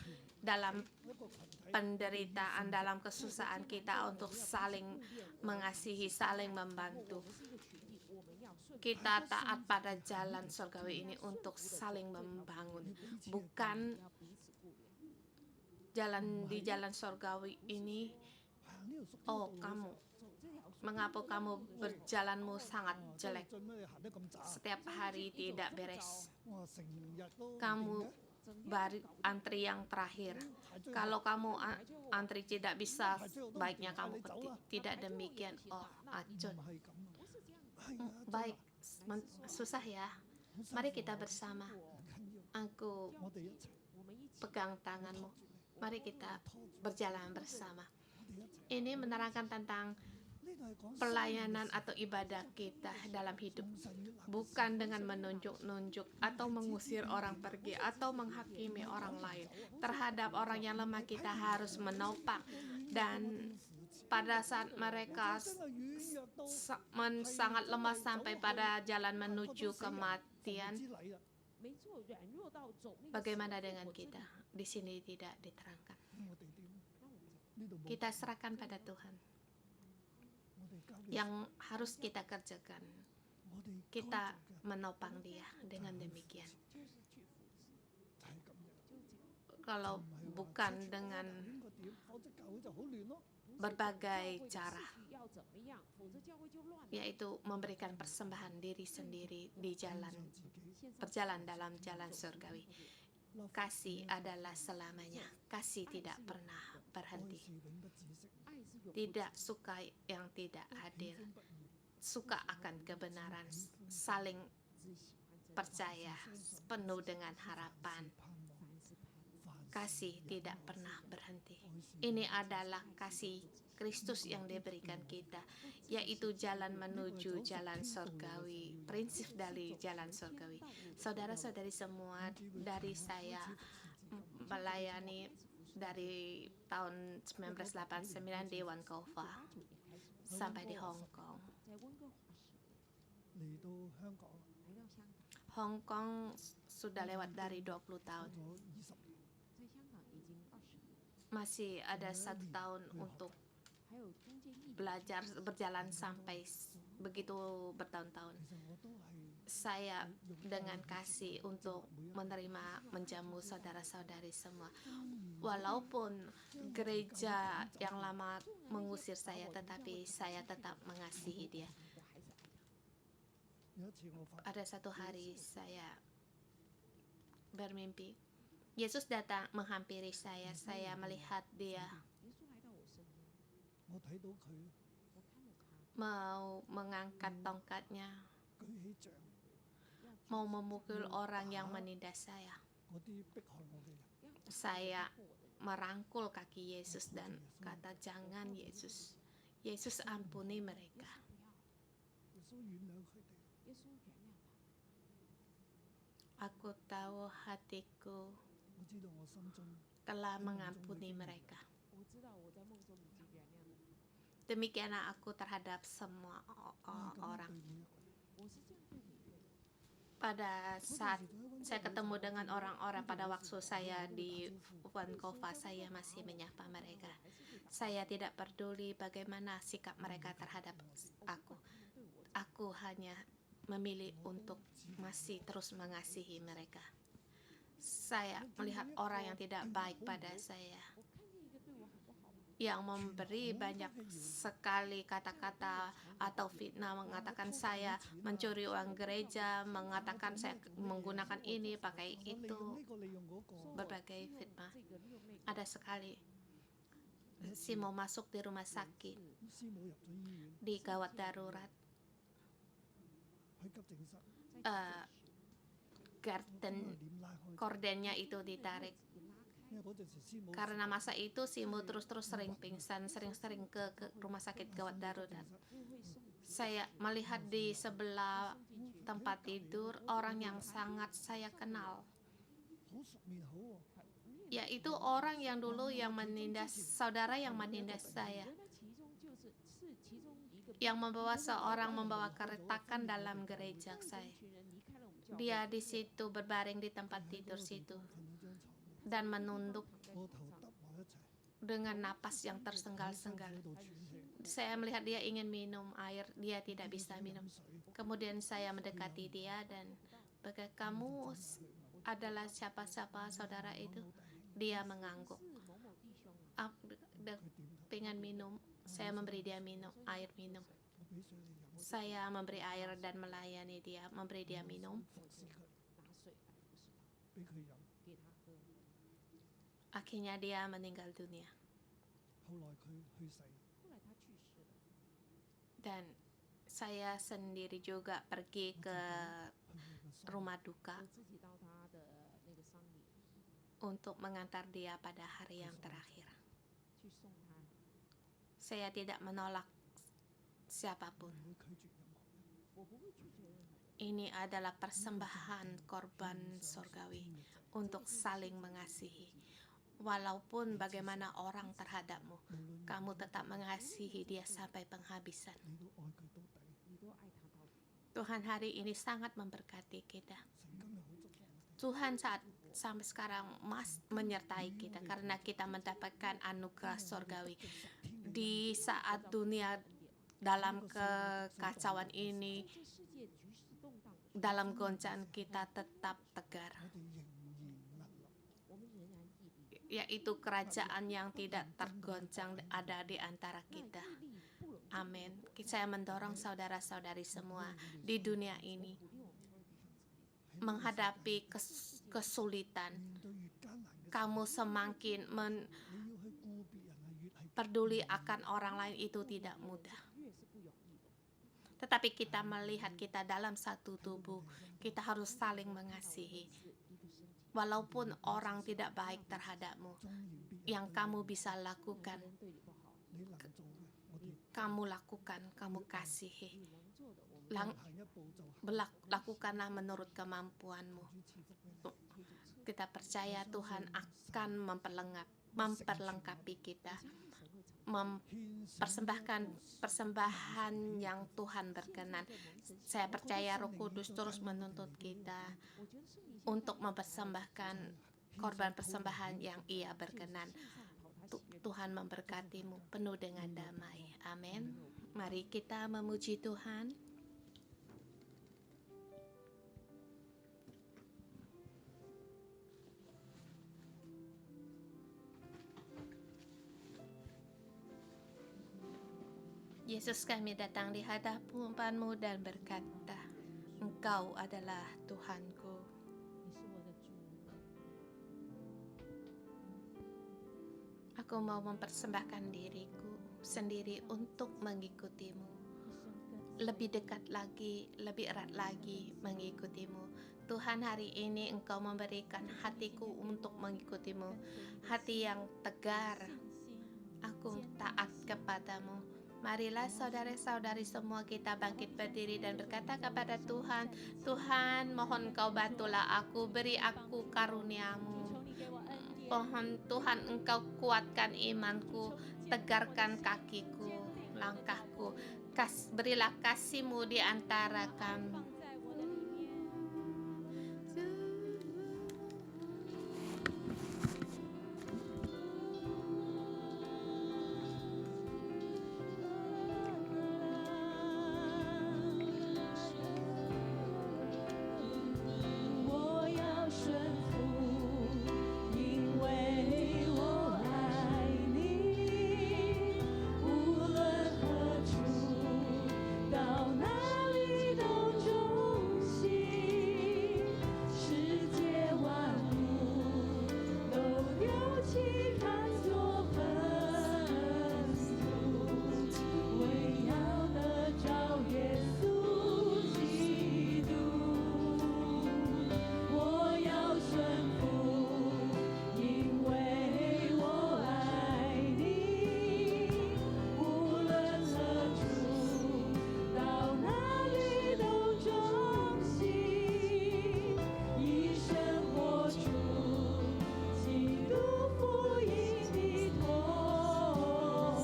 dalam 一個群體 penderitaan dalam kesusahan kita untuk saling mengasihi saling membantu 我們是一個群體，我們要順服 kita taat pada jalan surgawi ini untuk saling membangun bukan 要彼此顧念。 jalan di jalan surgawi ini 行呢條屬天嘅 oh 道路 kamu 走這條屬 mengapa kamu berjalanmu sangat 啊 jelek 做咩行得咁渣？ setiap hari tidak beres 我話成日都唔 kamu 掂嘅 antri yang terakhir 排最後 kalau kamu antri tidak bisa baiknya kamu tidak demikian oh 唔 acun 係咁啊，不是這樣。係啊， baik susah ya mari kita bersama 唔緊要， aku 我哋一齊 我們一起 pegang tanganmu mari kita berjalan bersama 我哋一齊。 ini menerangkan tentang 呢度係講 pelayanan atau ibadah kita dalam hidup bukan dengan menunjuk-nunjuk atau mengusir orang pergi atau menghakimi orang lain terhadap orang yang lemah kita harus menopang dan pada saat mereka sangat lemah sampai pada jalan menuju kematian 之禮啊，沒錯，軟弱到走那個 bagaimana dengan kita di sini tidak diterangkan 我哋點？那我們怎麼 呢度冇 kita serahkan pada Tuhan 我哋交俾 yang harus kita kerjakan 我哋 kita 該做嘅 menopang dia dengan demikian 就是去服侍，就係咁樣。 就這樣。 kalau 唔係話 bukan 出 dengan 應該點，否則教會就好亂咯。不是 berbagai 教會的 cara 次序要怎麼樣，否則教會就亂了。 yaitu memberikan persembahan diri sendiri di jalan 就自己 獻上 berjalan 自己 dalam jalan 走 surgawi 立法 kasih adalah selamanya kasih tidak pernah 愛 berhenti 是永不止息， 愛是永不 tidak 止息 suka yang tidak 喜 adil 歡不義， suka akan kebenaran saling 只喜歡真理 percaya penuh dengan harapan 盼望，凡是盼望 凡 kasih 事 tidak 忍耐 pernah berhenti 愛是 ini adalah kasih Kristus yang diberikan kita yaitu jalan menuju jalan surgawi prinsip dari jalan surgawi saudara-saudari semua dari saya melayani dari tahun 1989 di Vancouver sampai di Hong Kong 在溫哥華時嚟到香港來到香港， Hong Kong sudah lewat dari 20 tahun 咗20年，在香港已經20年， masih ada 1 tahun untuk 還有中間1年 belajar berjalan sampai begitu bertahun-tahun 其實我都係 saya dengan kasih untuk menerima menjamu saudara-saudari semua walaupun gereja yang lama mengusir saya tetapi saya tetap mengasihi dia 有一次我發 ada satu hari saya bermimpi Yesus datang menghampiri saya melihat dia 耶穌來到我身邊，我睇到佢我看到他 mau mengangkat tongkatnya 舉起杖， mau memukul orang yang menindas saya. 嗰啲迫害我嘅人。 Saya merangkul kaki Yesus dan kata, jangan Yesus. Yesus ampuni mereka. 耶穌原諒佢哋。耶稣原谅他， Aku tahu hatiku 我知道我心中 telah mengampuni mereka. 我知道我在梦中已經原諒了他。 Demikianlah aku terhadap semua 我係咁樣 orang. 對每一個人。 我是這樣對每個人。 Pada 嗰陣 saat 時喺溫 saya 哥華 ketemu 就 dengan orang-orang pada 呢 waktu 條 saya 路 di 打招呼 Vancouver, saya masih menyapa mereka. 還是會打 Saya tidak peduli bagaimana sikap mereka terhadap 我 aku. 不管他們對我 Aku hanya memilih untuk masih terus mengasihi mereka. Saya melihat orang yang tidak baik pada saya, 我看見一個對我好不好， yang memberi banyak sekali kata-kata atau fitnah, mengatakan saya mencuri uang gereja, mengatakan saya menggunakan ini, pakai 利用 itu, 呢個利用嗰個。 berbagai 利用 fitnah. 這個利用那個 Ada sekali si mau masuk di rumah sakit 師母入咗醫院， di gawat darurat. 喺急症室， eh, 我 garden 幫佢臉拉開。 kordennya itu ditarik. 因為嗰陣時師母 Karena masa itu Simu terus-terus sering pingsan, sering-sering ke rumah sakit gawat darurat. 因為會送 Saya melihat di sebelah tempat tidur orang yang sangat saya kenal, 好熟面口喎。 yaitu orang yang dulu yang menindas, saudara yang menindas saya, 原來其中就是其中一個 yang membawa seorang membawa keretakan dalam gereja saya. 一群人離開了我們教會 Dia di situ berbaring di tempat tidur situ 瞓喺張床度， dan menunduk 個頭揼埋一齊， dengan napas yang tersenggal-senggal. 喺度喘氣， Saya melihat dia ingin minum air, dia tidak bisa minum. 飲水。 Kemudian saya mendekati dia dan berkata, kamu adalah siapa-siapa saudara itu? Dia mengangguk. 是某某弟兄啊， Ah, 佢點頭， pengen minum, saya memberi dia minum, air minum. 我俾水你飲， Saya memberi air dan melayani dia, memberi dia minum. 服侍佢，拿水來服侍他，俾佢飲。給他喝。 Akhirnya dia meninggal dunia. 後來佢去世，後來他去世了， Dan saya sendiri juga pergi ke 去佢嘅喪 rumah duka 我自己到他的那個喪禮 untuk mengantar dia pada hari yang terakhir. 去送他， Saya tidak menolak siapapun. 唔會拒絕任何人。我不會拒絕任何人。 Ini adalah persembahan korban sorgawi untuk saling mengasihi. Walaupun bagaimana orang terhadapmu, 無論 kamu tetap mengasihi dia sampai penghabisan. 你都愛佢到底。 你都愛他到底。 Tuhan hari ini sangat memberkati kita. 神今日好祝福我哋。 Tuhan saat sampai sekarang menyertai kita karena kita mendapatkan anugerah sorgawi. Di saat dunia dalam kekacauan ini, 這世界局勢動盪的時候， dalam goncangan kita tetap tegar, 我哋仍然屹立。 我們仍然屹立。 yaitu kerajaan yang tidak tergoncang ada di antara 那 kita. 屹立不容置疑。 Amin. Saya mendorong saudara-saudari semua di dunia ini 鼓勵我們所有弟兄姊妹， menghadapi kesulitan. 面對越艱難嘅時候， Kamu semakin 你要去顧別人係越係 peduli akan orang lain itu tidak mudah. 越是不容易的。 Tetapi kita melihat kita dalam satu tubuh, kita harus saling mengasihi. 是一個身體， Walaupun orang tidak baik terhadapmu, 忠言別人 yang 對 kamu bisa lakukan, 別人對你不好， 你能做嘅，我哋 kamu lakukan, kamu kasihi. 你能做的，我們 Lang- 行一步就行。 Lakukanlah menurut kemampuanmu. 主賜福俾你。 Kita percaya Tuhan akan memperlengkapi kita, 相信神會成 mempersembahkan persembahan yang Tuhan berkenan. Saya percaya Roh Kudus terus menuntut kita 我覺得聖靈 untuk mempersembahkan korban persembahan yang Ia berkenan. 獻上討他喜悅的 Tuhan memberkatimu penuh dengan damai. Amin. Mari kita memuji Tuhan. Yesus, kami datang di hadapan-Mu dan berkata, Engkau adalah Tuhanku. 你是我的主， Aku mau mempersembahkan diriku sendiri untuk mengikutimu. 一生跟 lebih dekat lagi, lebih erat lagi mengikutimu. Tuhan, hari ini Engkau memberikan hatiku untuk mengikutimu, hati yang tegar. Aku taat kepadamu. Marilah saudara-saudari semua kita bangkit berdiri dan berkata kepada Tuhan, Tuhan, mohon Engkau bantulah aku, beri aku karuniamu. 求你给我恩典， Mohon Tuhan Engkau kuatkan imanku, tegarkan kakiku, langkahku. Berilah kasih-Mu di antara 放 kami. 在我的里面。 我要顺服，因为我爱你。无论何处，到哪里都忠心。世界万物都丢弃看作粪土，为要得着耶稣基督。 我要顺服，因为我爱你。无论何处，到哪里都忠心，一生活出基督福音的托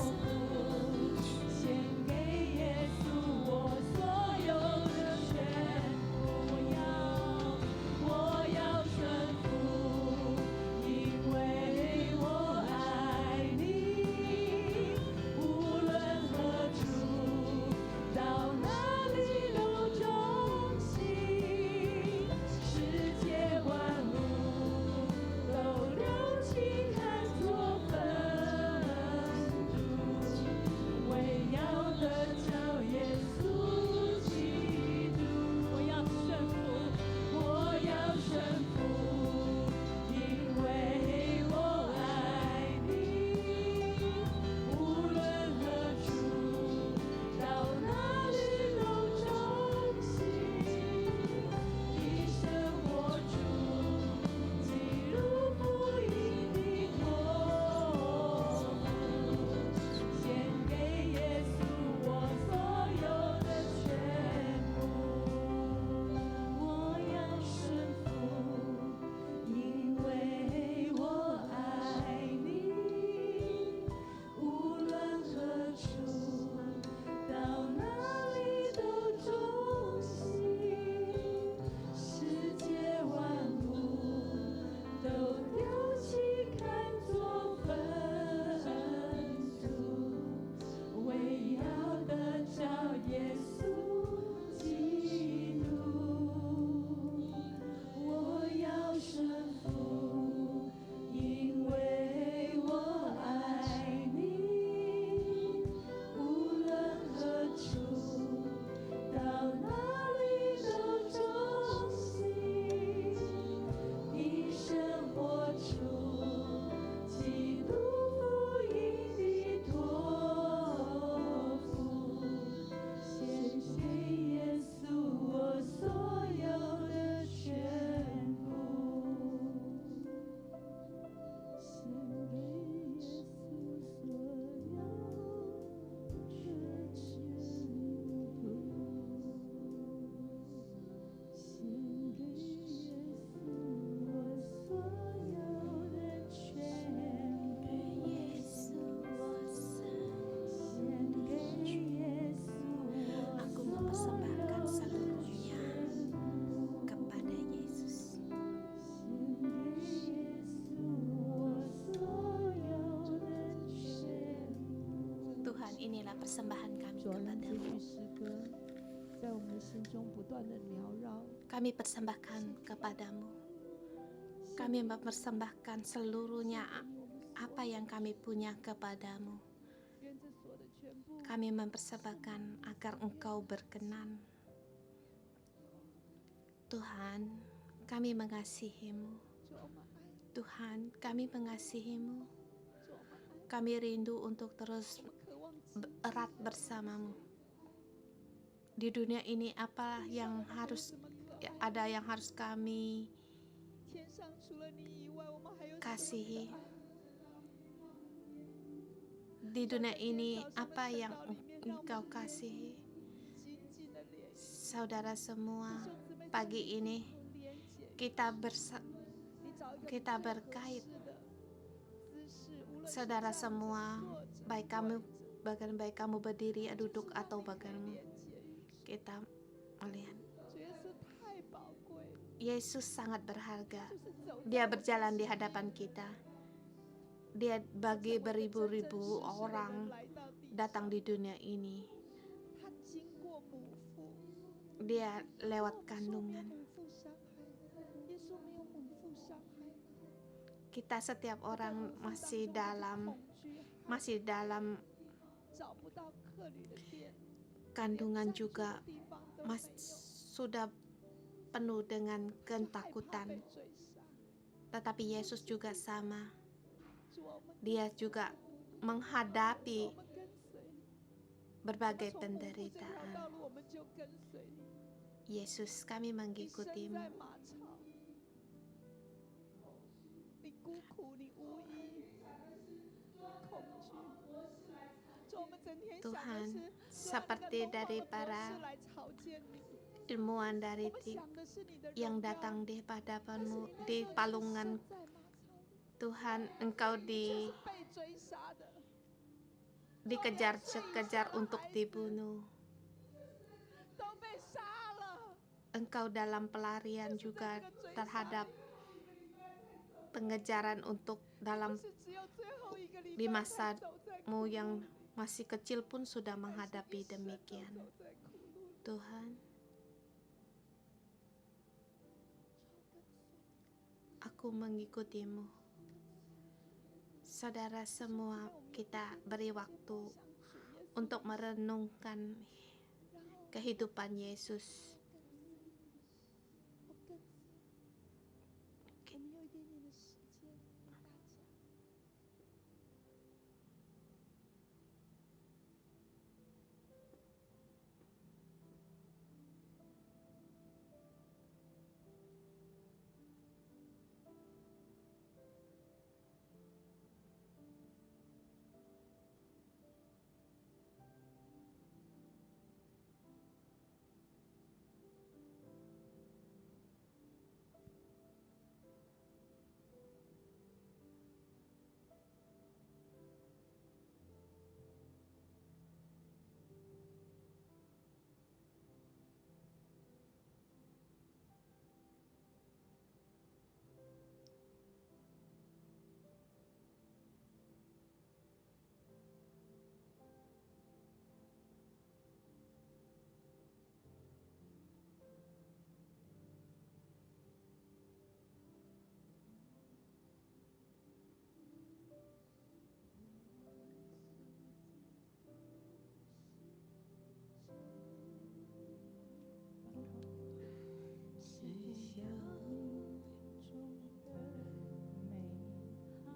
付，献给耶稣我所有的全部。我要顺服，因为我爱你。无论何处，到哪里都忠心。世界万物都留起看作粪土，为要得着耶稣基督。我要顺服。 我要顺服，因为我爱你。无论何处，到哪里都忠心，一生活出基督福音的托付，献给耶稣我所有的全部。 我要顺服，因为我爱你。无论何处，到哪里都忠心。世界万物都丢弃看作粪土，为要得着耶稣基督。 我要顺服，因为我爱你。无论何处，到哪里都忠心，一生活出基督福音的托付，献给耶稣我所有的全部，献给耶稣所有的全部，献给耶稣我所有的全部。 Yesus, 献给耶稣我 aku 所 mempersembahkan 有的 seluruhnya 全部。 kepada Yesus. 献给耶稣我所有的全部。 Tuhan, inilah persembahan kami 主啊，让这 kepadamu. 句诗歌在我们的心中不断的缭绕。 Kami persembahkan kepadamu. Kami mempersembahkan seluruhnya apa yang kami punya kepadamu. 愿这所有的全部 Kami mempersembahkan agar Engkau berkenan. Tuhan, kami mengasihi-Mu. 主我们爱， Tuhan, kami mengasihi-Mu. 主我们爱， Kami rindu untuk terus 我渴望 erat bersamamu. Di dunia ini apa yang harus ada yang harus kami 天上除了你以外，我们还有什么别 kasihi? 的爱？ Di dunia ini apa yang engkau kasihi? 紧紧的联系， Saudara semua, 弟兄姊妹， pagi ini 连接， kita 你找一个 kita 最合 berkait. 适的姿势，无论是 Saudara 站着 semua, 坐着 baik 跪 kamu 着 baik kamu berdiri, 就是 duduk 让 atau 你可以 bagaimana 连接于主， kita melihat. 主耶稣太宝贵了， Yesus sangat berharga. 就是走在 Dia 我们 berjalan di 身边 hadapan kita. Dia bagi 成为一个真正 beribu-ribu 实实的 orang 人来到地 datang 上， di dunia ini. 他经过母腹， Dia 那 lewat 我们说没有 kandungan. 母腹伤害，耶稣没有母腹伤害吗？ Kita setiap 他在 orang 母腹当 masih 中他就 dalam 恐惧害 masih dalam 找不到客旅的店， kandungan 连暂住的 juga 地方都没 sudah penuh dengan 有，就害怕 ketakutan. 被追杀。 Tetapi Yesus juga sama. 主，我们 Dia juga menghadapi 我们跟随你， berbagai 从母腹这条 penderitaan. 道路我们就跟随你。 Yesus, kami 你身 mengikutimu. 在马槽，你孤苦，你无依，你恐惧。主，我们整天想的 Tuhan, 是 seperti dari 国 para 事来朝见你， ilmuwan 我 dari 们想的是你的 yang 荣耀。 datang di 但是 hadapanmu 你那 di 时候你是 palungan 身在马槽里， Tuhan, engkau 却是 di 被追杀的。 dikejar-kejar untuk dibunuh. 都被杀了， Engkau dalam pelarian 就是在 juga 这个追杀 terhadap 里， pengejaran untuk 不 dalam 是只有最后一个礼 di 拜才 masamu 走在苦路 yang 里， masih kecil pun sudah 但是 menghadapi 一生都 demikian. 走在苦路里。 Tuhan, 跟随 aku mengikutimu. Saudara semua, kita beri waktu 像主耶稣， untuk merenungkan 然后 kehidupan Yesus. 我跟随。我们有一点点的时间，大家。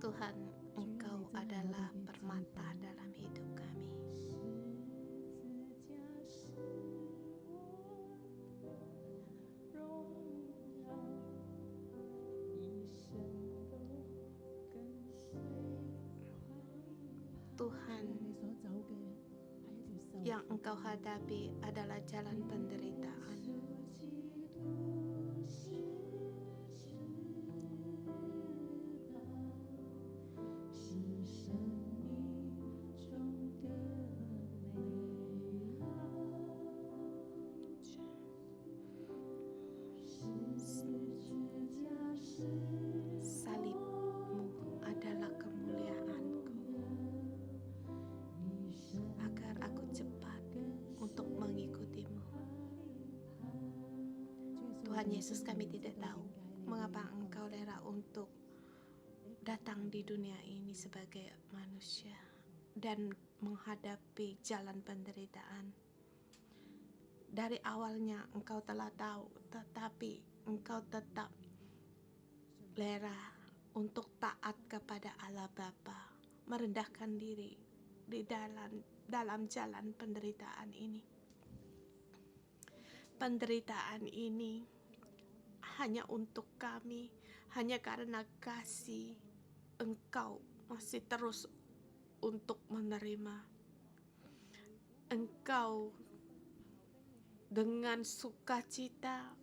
Tuhan, Engkau adalah permata dalam hidup kami. Tuhan, yang Engkau hadapi adalah jalan penderitaan. Salibmu adalah kemuliaanku, agar aku cepat untuk mengikutimu. Tuhan Yesus, kami tidak tahu mengapa Engkau rela untuk datang di dunia ini sebagai manusia dan menghadapi jalan penderitaan. Dari awalnya Engkau telah tahu, tetapi Engkau tetap rela untuk taat kepada Allah Bapa, merendahkan diri di dalam jalan penderitaan ini. penderitaan ini hanya untuk kami, hanya karena kasih Engkau masih terus untuk menerima. Engkau dengan sukacita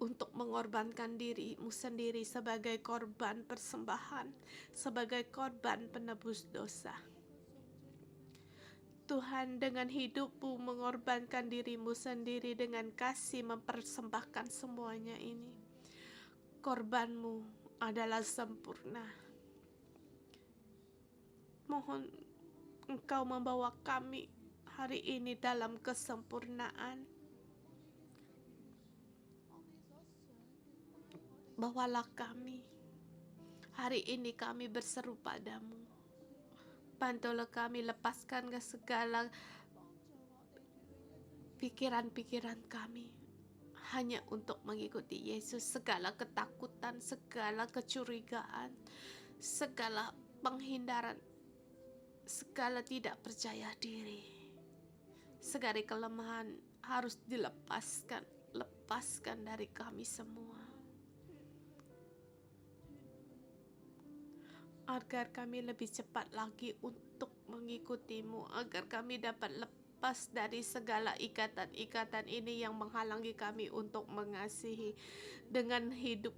untuk mengorbankan dirimu sendiri sebagai korban persembahan, sebagai korban penebus dosa. Tuhan, dengan hidupmu mengorbankan dirimu sendiri, dengan kasih mempersembahkan semuanya ini. Korbanmu adalah sempurna. Mohon Engkau membawa kami hari ini dalam kesempurnaan. Bawalah kami. Hari ini kami berseru padamu. Bantulah kami, lepaskan ke segala pikiran-pikiran kami hanya untuk mengikuti Yesus. Segala ketakutan, segala kecurigaan, segala penghindaran, segala tidak percaya diri, segala kelemahan harus dilepaskan. Lepaskan dari kami semua, agar kami lebih cepat lagi untuk mengikutimu, agar kami dapat lepas dari segala ikatan-ikatan ini yang menghalangi kami untuk mengasihi, dengan hidup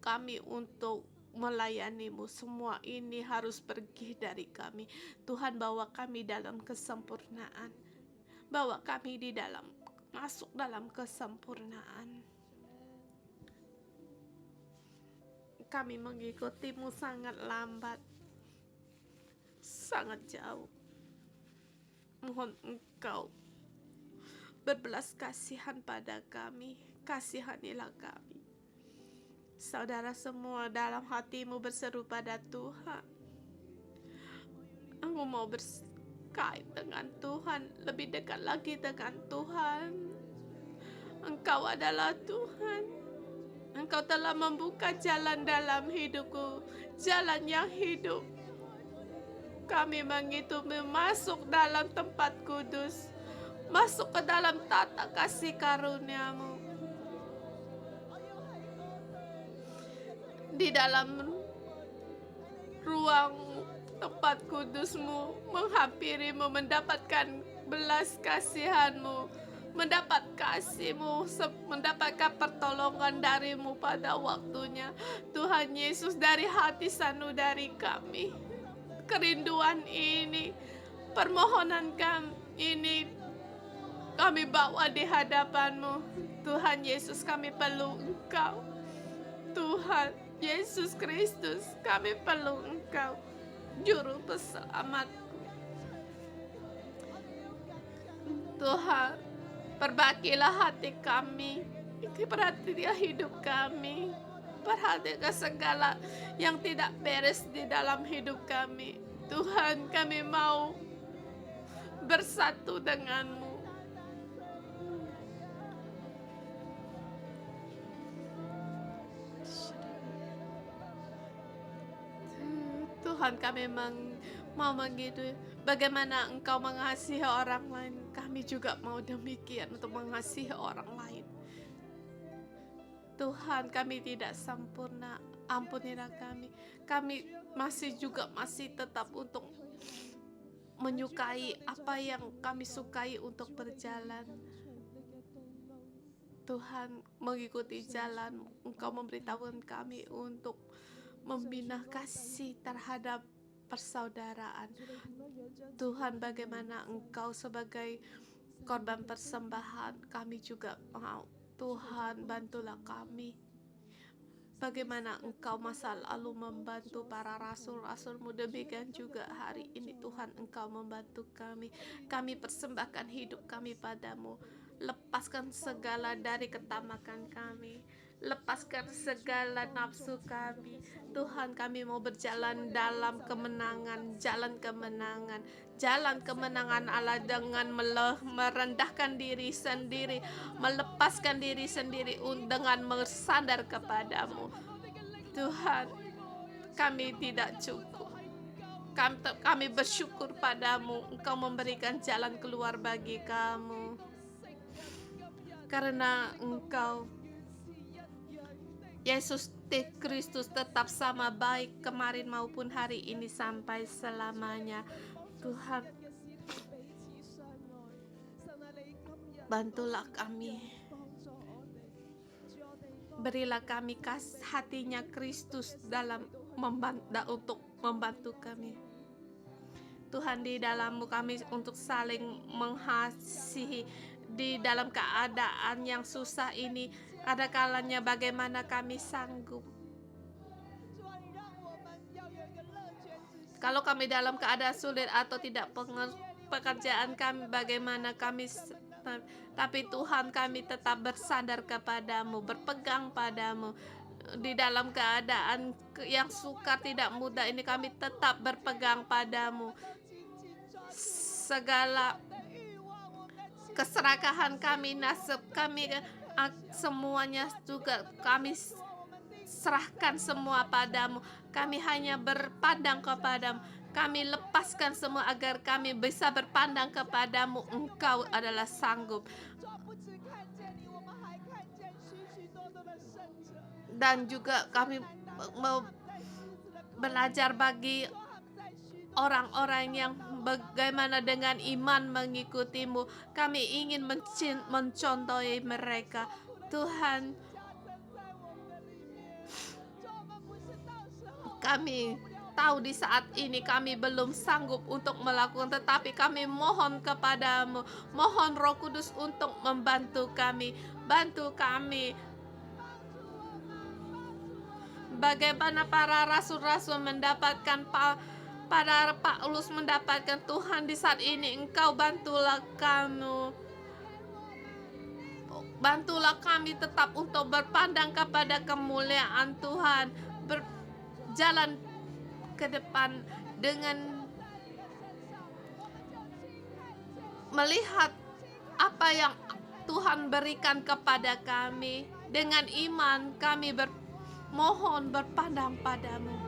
kami untuk melayanimu. Semua ini harus pergi dari kami. Tuhan, bawa kami dalam kesempurnaan, bawa kami masuk dalam kesempurnaan. Kami mengikutimu sangat lambat, sangat jauh. Mohon Engkau berbelas kasihan pada kami. Kasihanilah kami. Saudara semua dalam hatimu berseru pada Tuhan. Aku mau berkait dengan Tuhan, lebih dekat lagi dengan Tuhan. Engkau adalah Tuhan. Engkau telah membuka jalan dalam hidupku, jalan yang hidup. Kami mengikuti masuk dalam tempat kudus, masuk ke dalam tata kasih karunia-Mu. Di dalam ruang tempat kudus-Mu, menghampirimu, mendapatkan belas kasihan-Mu, mendapat kasih-Mu, mendapatkan pertolongan dari-Mu pada waktunya. Tuhan Yesus, dari hati sanubari kami, kerinduan ini, permohonan kami ini, kami bawa di hadapan-Mu. Tuhan Yesus, kami perlu Engkau. Tuhan Yesus Kristus, kami perlu Engkau, Juru Selamat. Tuhan, perbaikilah hati kami, perhatikan hidup kami, perhatikan segala yang tidak beres di dalam hidup kami. Tuhan, kami mau bersatu dengan-Mu. Tuhan, kami mau begitu. Bagaimana Engkau mengasihi orang lain, kami juga mau demikian untuk mengasihi orang lain. Tuhan, kami tidak sempurna, ampunilah kami. Kami masih tetap untuk menyukai apa yang kami sukai untuk berjalan. Tuhan, mengikuti jalan Engkau memberitahukan kami untuk membina kasih terhadap persaudaraan. Tuhan, bagaimana Engkau sebagai korban persembahan, kami juga mau. Tuhan, bantulah kami. Bagaimana Engkau masa lalu membantu para rasul-rasul-Mu, demikian juga hari ini Tuhan Engkau membantu kami. Kami persembahkan hidup kami padamu. Lepaskan segala dari ketamakan kami, lepaskan segala nafsu kami. Tuhan, kami mau berjalan dalam kemenangan, jalan kemenangan. Jalan kemenangan Allah dengan merendahkan diri sendiri, melepaskan diri sendiri dengan bersandar kepadamu. Tuhan, kami tidak cukup. Kami bersyukur padamu, Engkau memberikan jalan keluar bagi kami. karena Engkau Yesus Kristus tetap sama baik kemarin maupun hari ini sampai selamanya. Tuhan, bantulah kami. Berilah kami hatinya Kristus dalam untuk membantu kami. Tuhan, di dalam-Mu kami untuk saling mengasihi di dalam keadaan yang susah ini. Ada kalanya bagaimana kami sanggup. Kalau kami dalam keadaan sulit atau tidak pekerjaan kami, bagaimana kami, tapi Tuhan kami tetap bersandar kepadamu, berpegang padamu. Di dalam keadaan yang sukar tidak mudah ini kami tetap berpegang padamu. Segala keserakahan kami, nasib kami, semuanya juga kami serahkan semua padamu. Kami hanya berpandang kepadamu. Kami lepaskan semua agar kami bisa berpandang kepadamu. Engkau adalah sanggup. Dan juga kami belajar bagi orang-orang yang bagaimana dengan iman mengikutimu. Kami ingin mencontohi mereka. Tuhan, kami tahu di saat ini kami belum sanggup untuk melakukan, tetapi kami mohon kepadamu, mohon Roh Kudus untuk membantu kami. Bantu kami. Bagaimana para rasul-rasul mendapatkan pada Paulus mendapatkan, Tuhan, di saat ini Engkau bantulah kami. Bantulah kami tetap untuk berpandang kepada kemuliaan Tuhan, berjalan ke depan dengan melihat apa yang Tuhan berikan kepada kami. Dengan iman kami mohon berpandang padamu.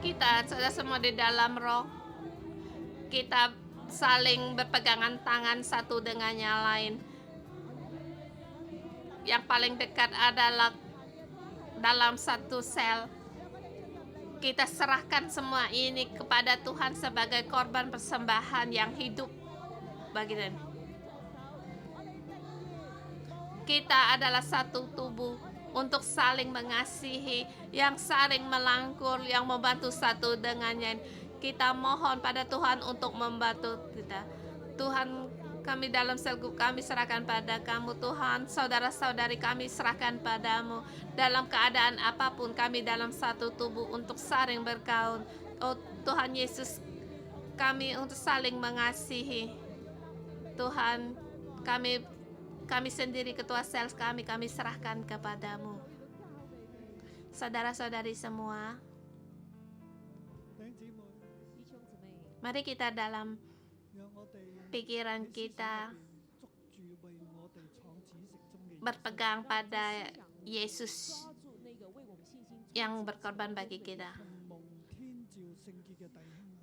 Kita sudah semua di dalam Roh. Kita saling berpegangan tangan satu dengan yang lain. Yang paling dekat adalah dalam satu sel. Kita serahkan semua ini kepada Tuhan sebagai korban persembahan yang hidup bagi Tuhan. Kita adalah satu tubuh untuk saling mengasihi, yang saling melangkul, yang membantu satu dengan yang. Kita mohon pada Tuhan untuk membantu kita. Tuhan, kami dalam selgup kami serahkan pada kamu. Tuhan, saudara-saudari kami serahkan padamu. Dalam keadaan apapun kami dalam satu tubuh untuk saling berkaun. Oh Tuhan Yesus, kami untuk saling mengasihi. Tuhan, kami sendiri, ketua sel kami serahkan kepadamu. Saudara-saudari semua, mari kita dalam pikiran kita berpegang pada Yesus yang berkorban bagi kita.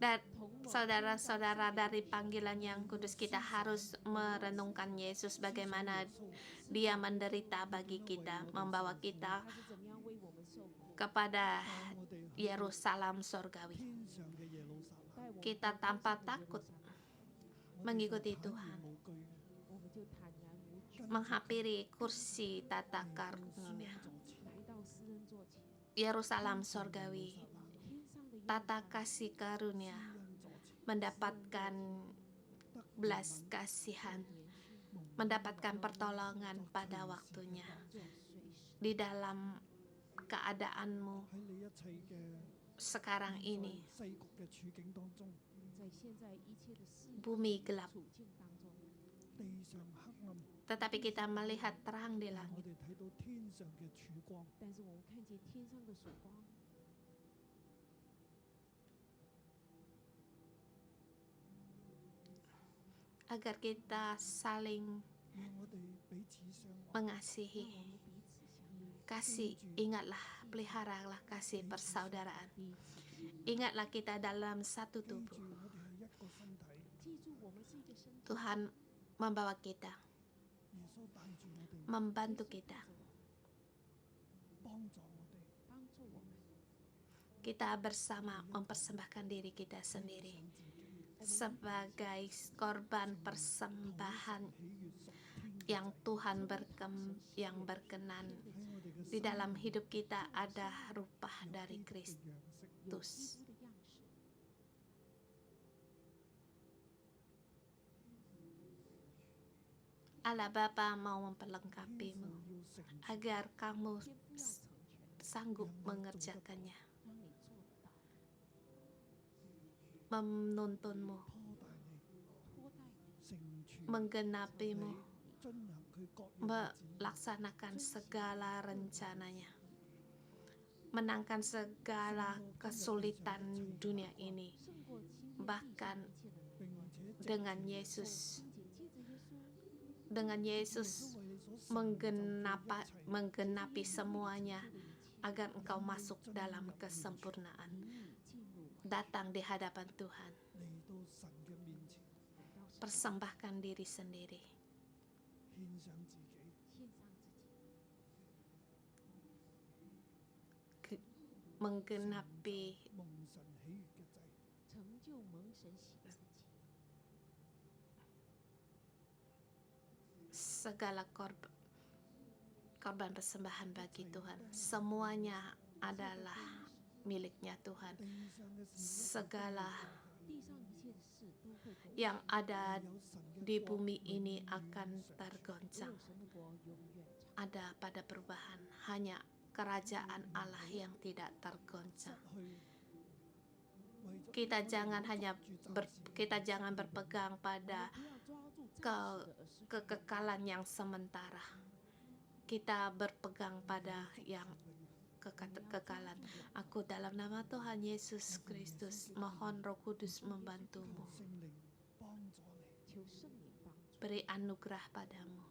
Dan saudara-saudara, dari panggilan yang kudus kita harus merenungkan Yesus, bagaimana Dia menderita bagi kita, membawa kita kepada Yerusalem surgawi. Kita tanpa takut mengikuti Tuhan, menghampiri kursi tata karunia Yerusalem surgawi, tata kasih karunia, mendapatkan belas kasihan, mendapatkan pertolongan pada waktunya. Di dalam keadaanmu sekarang ini, bumi gelap, 地上黑暗， tetapi kita melihat terang di 但我 langit. 哋睇到天上嘅曙光。 但是我们看见天上的曙光， Agar kita saling 讓我哋彼此相愛， mengasihi. 让我们彼此相爱， Kasih, ingatlah, peliharalah kasih persaudaraan. Ingatlah kita dalam satu 記住 tubuh. 我哋係一個身體。 记住我们是一个身体。 Tuhan membawa kita, 耶穌帶住我哋， membantu kita. 幫助我哋， 帮助我们， Kita bersama mempersembahkan diri kita sendiri 上自己， sebagai korban persembahan 喜悅屬天嘅 yang Tuhan yang berkenan. 喺我哋嘅 Di dalam hidup kita ada rupa dari 嘅樣式。 Kristus. 基督的样式。 Allah Bapa mau 天 memperlengkapimu 父要成全， agar kamu 天父要成全， sanggup mengerjakannya, 让你做得到， menuntunmu, 拖帶你，托带你， 成全 menggenapimu, 遵行佢各樣嘅旨意。 melaksanakan segala rencananya, menangkan segala kesulitan dunia ini, 胜过今天地上 bahkan 一切的 並且藉 dengan 住 Yesus, 并且借着耶稣， dengan 耶 Yesus 穌為你所成就嘅一切， menggenapi semuanya 做的一切， agar engkau masuk dalam kesempurnaan. 引你进入 Datang di hadapan Tuhan, 嚟到神嘅面前， 到神， persembahkan diri sendiri, 獻上自己，献上自己， menggenapi 蒙神喜悅嘅祭。成就蒙神喜悦的祭， segala korban persembahan bagi Tuhan. Semuanya adalah miliknya Tuhan. 地上嘅事 Segala 地上一切的事都会归 yang ada 有神嘅 di 國 bumi 永 ini 遠 akan 常存 只 tergoncang. 有神的国永远长， Ada pada perubahan, hanya kerajaan Allah yang tidak tergoncang. 失去，為咗 Kita jangan hanya 捉住暫時嘅 kita jangan berpegang pada 不要抓住 ke 暂时的，而是 kekekalan yang sementara. Kita berpegang pada yang kekekalan. Aku dalam nama Tuhan Yesus Kristus mohon Roh Kudus membantumu, 聖靈幫助你， 求圣灵帮助， beri anugerah padamu,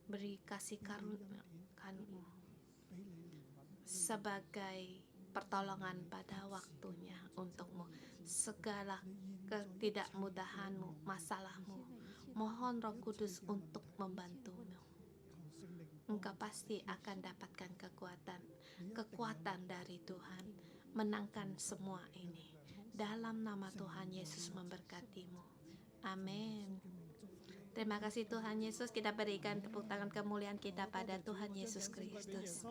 beri kasih 俾你恩 karunia-Mu 典，俾你憐憫， sebagai pertolongan pada waktunya untukmu. Segala 你現在 ketidakmudahanmu, masalahmu, mohon Roh Kudus untuk membantumu. 求聖靈 Engkau pasti akan dapatkan kekuatan 你一定 kekuatan dari Tuhan menangkan semua ini. Dalam nama Tuhan Yesus memberkatimu. Amin. 嘅名祝福你。 Terima kasih Tuhan Yesus. Kita berikan tepuk tangan kemuliaan kita pada Tuhan Yesus Kristus.